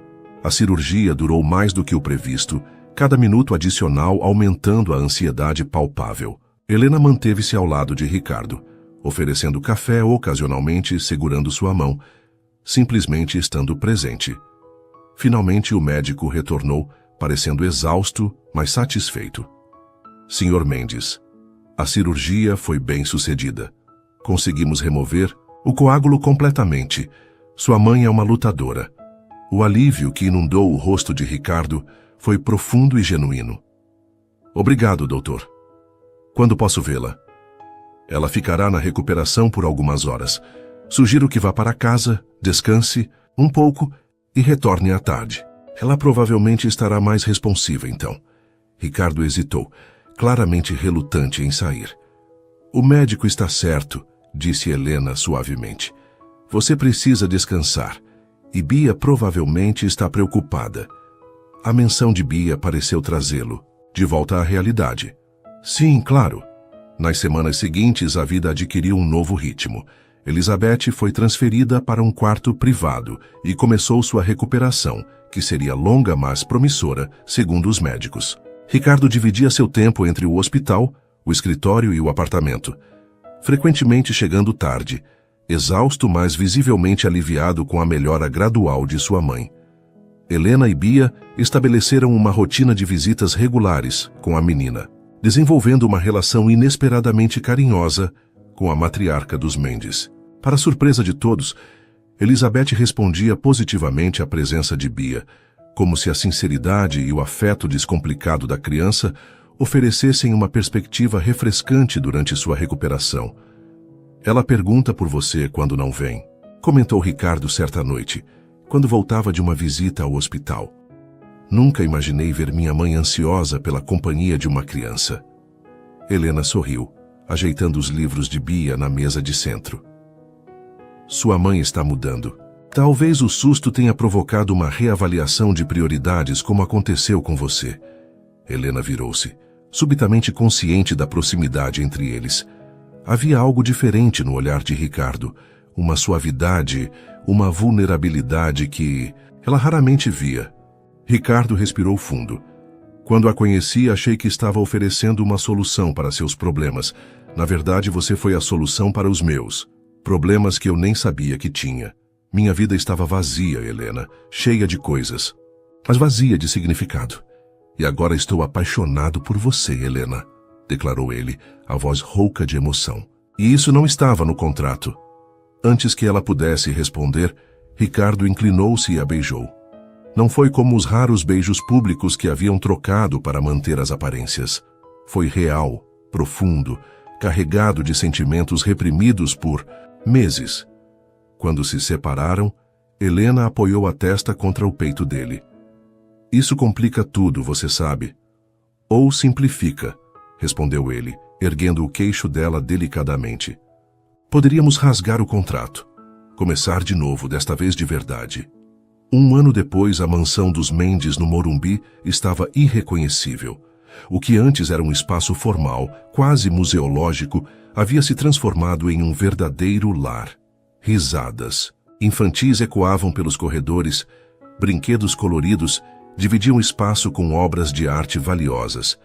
A cirurgia durou mais do que o previsto, cada minuto adicional aumentando a ansiedade palpável. Helena manteve-se ao lado de Ricardo, oferecendo café ocasionalmente, segurando sua mão, simplesmente estando presente. Finalmente o médico retornou, parecendo exausto, mas satisfeito. Sr. Mendes, a cirurgia foi bem sucedida. Conseguimos remover o coágulo completamente. Sua mãe é uma lutadora. O alívio que inundou o rosto de Ricardo foi profundo e genuíno. Obrigado, doutor. Quando posso vê-la? Ela ficará na recuperação por algumas horas. Sugiro que vá para casa, descanse um pouco e retorne à tarde. Ela provavelmente estará mais responsiva então. Ricardo hesitou, claramente relutante em sair. O médico está certo, disse Helena suavemente. Você precisa descansar. E Bia provavelmente está preocupada. A menção de Bia pareceu trazê-lo de volta à realidade. Sim, claro. Nas semanas seguintes, a vida adquiriu um novo ritmo. Elizabeth foi transferida para um quarto privado e começou sua recuperação, que seria longa mas promissora, segundo os médicos. Ricardo dividia seu tempo entre o hospital, o escritório e o apartamento, frequentemente chegando tarde, exausto mas visivelmente aliviado com a melhora gradual de sua mãe. Helena e Bia estabeleceram uma rotina de visitas regulares com a menina, desenvolvendo uma relação inesperadamente carinhosa com a matriarca dos Mendes. Para surpresa de todos, Elizabeth respondia positivamente à presença de Bia, como se a sinceridade e o afeto descomplicado da criança oferecessem uma perspectiva refrescante durante sua recuperação. Ela pergunta por você quando não vem, comentou Ricardo certa noite, quando voltava de uma visita ao hospital. Nunca imaginei ver minha mãe ansiosa pela companhia de uma criança. Helena sorriu, ajeitando os livros de Bia na mesa de centro. Sua mãe está mudando. Talvez o susto tenha provocado uma reavaliação de prioridades como aconteceu com você. Helena virou-se, subitamente consciente da proximidade entre eles. Havia algo diferente no olhar de Ricardo, uma suavidade, uma vulnerabilidade que ela raramente via. Ricardo respirou fundo. Quando a conheci, achei que estava oferecendo uma solução para seus problemas. Na verdade, você foi a solução para os meus. Problemas que eu nem sabia que tinha. Minha vida estava vazia, Helena, cheia de coisas, mas vazia de significado. E agora estou apaixonado por você, Helena, declarou ele, a voz rouca de emoção. E isso não estava no contrato. Antes que ela pudesse responder, Ricardo inclinou-se e a beijou. Não foi como os raros beijos públicos que haviam trocado para manter as aparências. Foi real, profundo, carregado de sentimentos reprimidos por meses. Quando se separaram, Helena apoiou a testa contra o peito dele. Isso complica tudo, você sabe. Ou simplifica, respondeu ele, erguendo o queixo dela delicadamente. Poderíamos rasgar o contrato. Começar de novo, desta vez de verdade. 1 ano depois, a mansão dos Mendes no Morumbi estava irreconhecível. O que antes era um espaço formal, quase museológico, havia se transformado em um verdadeiro lar. Risadas infantis ecoavam pelos corredores, brinquedos coloridos dividiam espaço com obras de arte valiosas,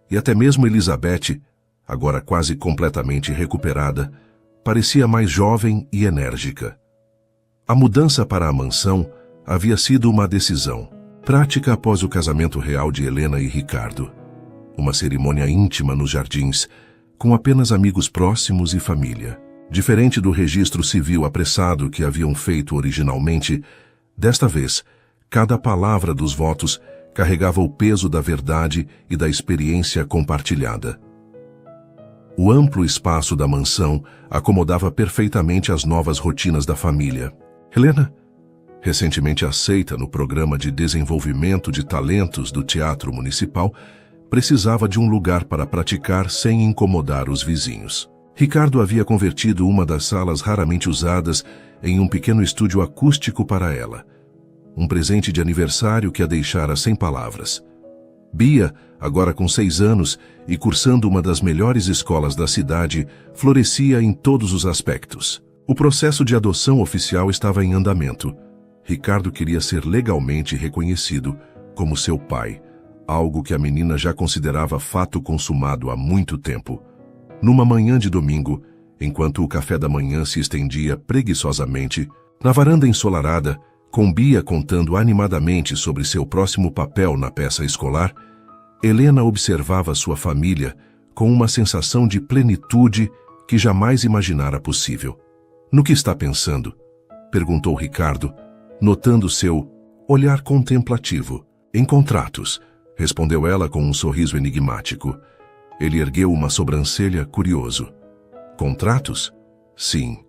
e até mesmo Elizabeth, agora quase completamente recuperada, parecia mais jovem e enérgica. A mudança para a mansão havia sido uma decisão, prática após o casamento real de Helena e Ricardo. Uma cerimônia íntima nos jardins, com apenas amigos próximos e família. Diferente do registro civil apressado que haviam feito originalmente, desta vez, cada palavra dos votos carregava o peso da verdade e da experiência compartilhada. O amplo espaço da mansão acomodava perfeitamente as novas rotinas da família. Helena, recentemente aceita no programa de desenvolvimento de talentos do Teatro Municipal, precisava de um lugar para praticar sem incomodar os vizinhos. Ricardo havia convertido uma das salas raramente usadas em um pequeno estúdio acústico para ela. Um presente de aniversário que a deixara sem palavras. Bia, agora com 6 anos e cursando uma das melhores escolas da cidade, florescia em todos os aspectos. O processo de adoção oficial estava em andamento. Ricardo queria ser legalmente reconhecido como seu pai, algo que a menina já considerava fato consumado há muito tempo. Numa manhã de domingo, enquanto o café da manhã se estendia preguiçosamente, na varanda ensolarada, com Bia contando animadamente sobre seu próximo papel na peça escolar, Helena observava sua família com uma sensação de plenitude que jamais imaginara possível. "No que está pensando?" perguntou Ricardo, notando seu olhar contemplativo. "Em contratos", respondeu ela com um sorriso enigmático. Ele ergueu uma sobrancelha curioso. "Contratos? Sim.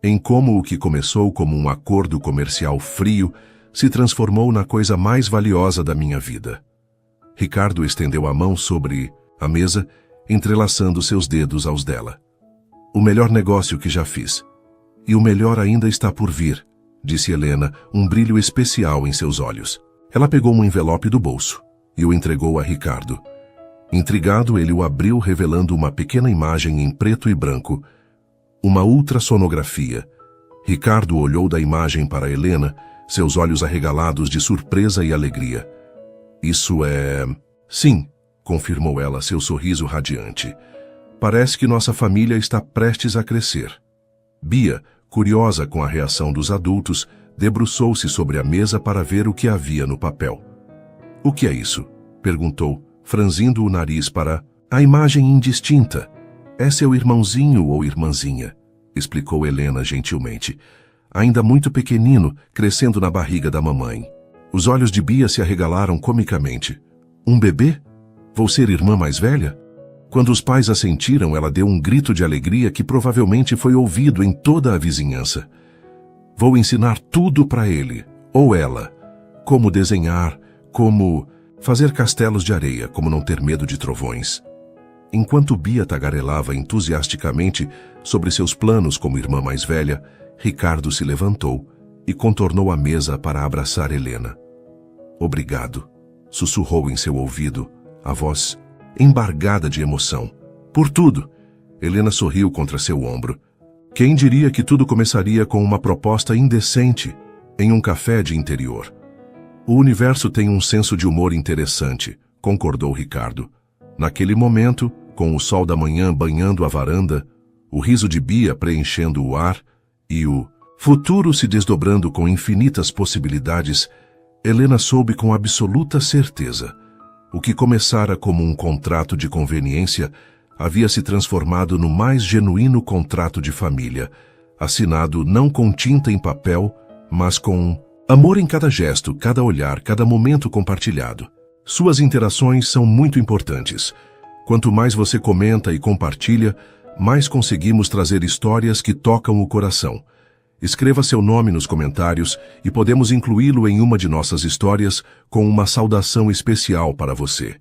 Em como o que começou como um acordo comercial frio se transformou na coisa mais valiosa da minha vida." Ricardo estendeu a mão sobre a mesa, entrelaçando seus dedos aos dela. "O melhor negócio que já fiz. E o melhor ainda está por vir", disse Helena, um brilho especial em seus olhos. Ela pegou um envelope do bolso e o entregou a Ricardo. Intrigado, ele o abriu, revelando uma pequena imagem em preto e branco. Uma ultrassonografia. Ricardo olhou da imagem para Helena, seus olhos arregalados de surpresa e alegria. "Isso é..." "Sim", confirmou ela, seu sorriso radiante. "Parece que nossa família está prestes a crescer." Bia, curiosa com a reação dos adultos, debruçou-se sobre a mesa para ver o que havia no papel. "O que é isso?" perguntou, franzindo o nariz para a imagem indistinta. "É seu irmãozinho ou irmãzinha", explicou Helena gentilmente. "Ainda muito pequenino, crescendo na barriga da mamãe." Os olhos de Bia se arregalaram comicamente. "Um bebê? Vou ser irmã mais velha?" Quando os pais assentiram, ela deu um grito de alegria que provavelmente foi ouvido em toda a vizinhança. "Vou ensinar tudo para ele, ou ela. Como desenhar, como fazer castelos de areia, como não ter medo de trovões." Enquanto Bia tagarelava entusiasticamente sobre seus planos como irmã mais velha, Ricardo se levantou e contornou a mesa para abraçar Helena. "Obrigado", sussurrou em seu ouvido, a voz embargada de emoção. "Por tudo." Helena sorriu contra seu ombro. "Quem diria que tudo começaria com uma proposta indecente em um café de interior?" "O universo tem um senso de humor interessante", concordou Ricardo. Naquele momento, com o sol da manhã banhando a varanda, o riso de Bia preenchendo o ar e o futuro se desdobrando com infinitas possibilidades, Helena soube com absoluta certeza. O que começara como um contrato de conveniência havia se transformado no mais genuíno contrato de família, assinado não com tinta em papel, mas com amor em cada gesto, cada olhar, cada momento compartilhado. Suas interações são muito importantes. Quanto mais você comenta e compartilha, mais conseguimos trazer histórias que tocam o coração. Escreva seu nome nos comentários e podemos incluí-lo em uma de nossas histórias com uma saudação especial para você.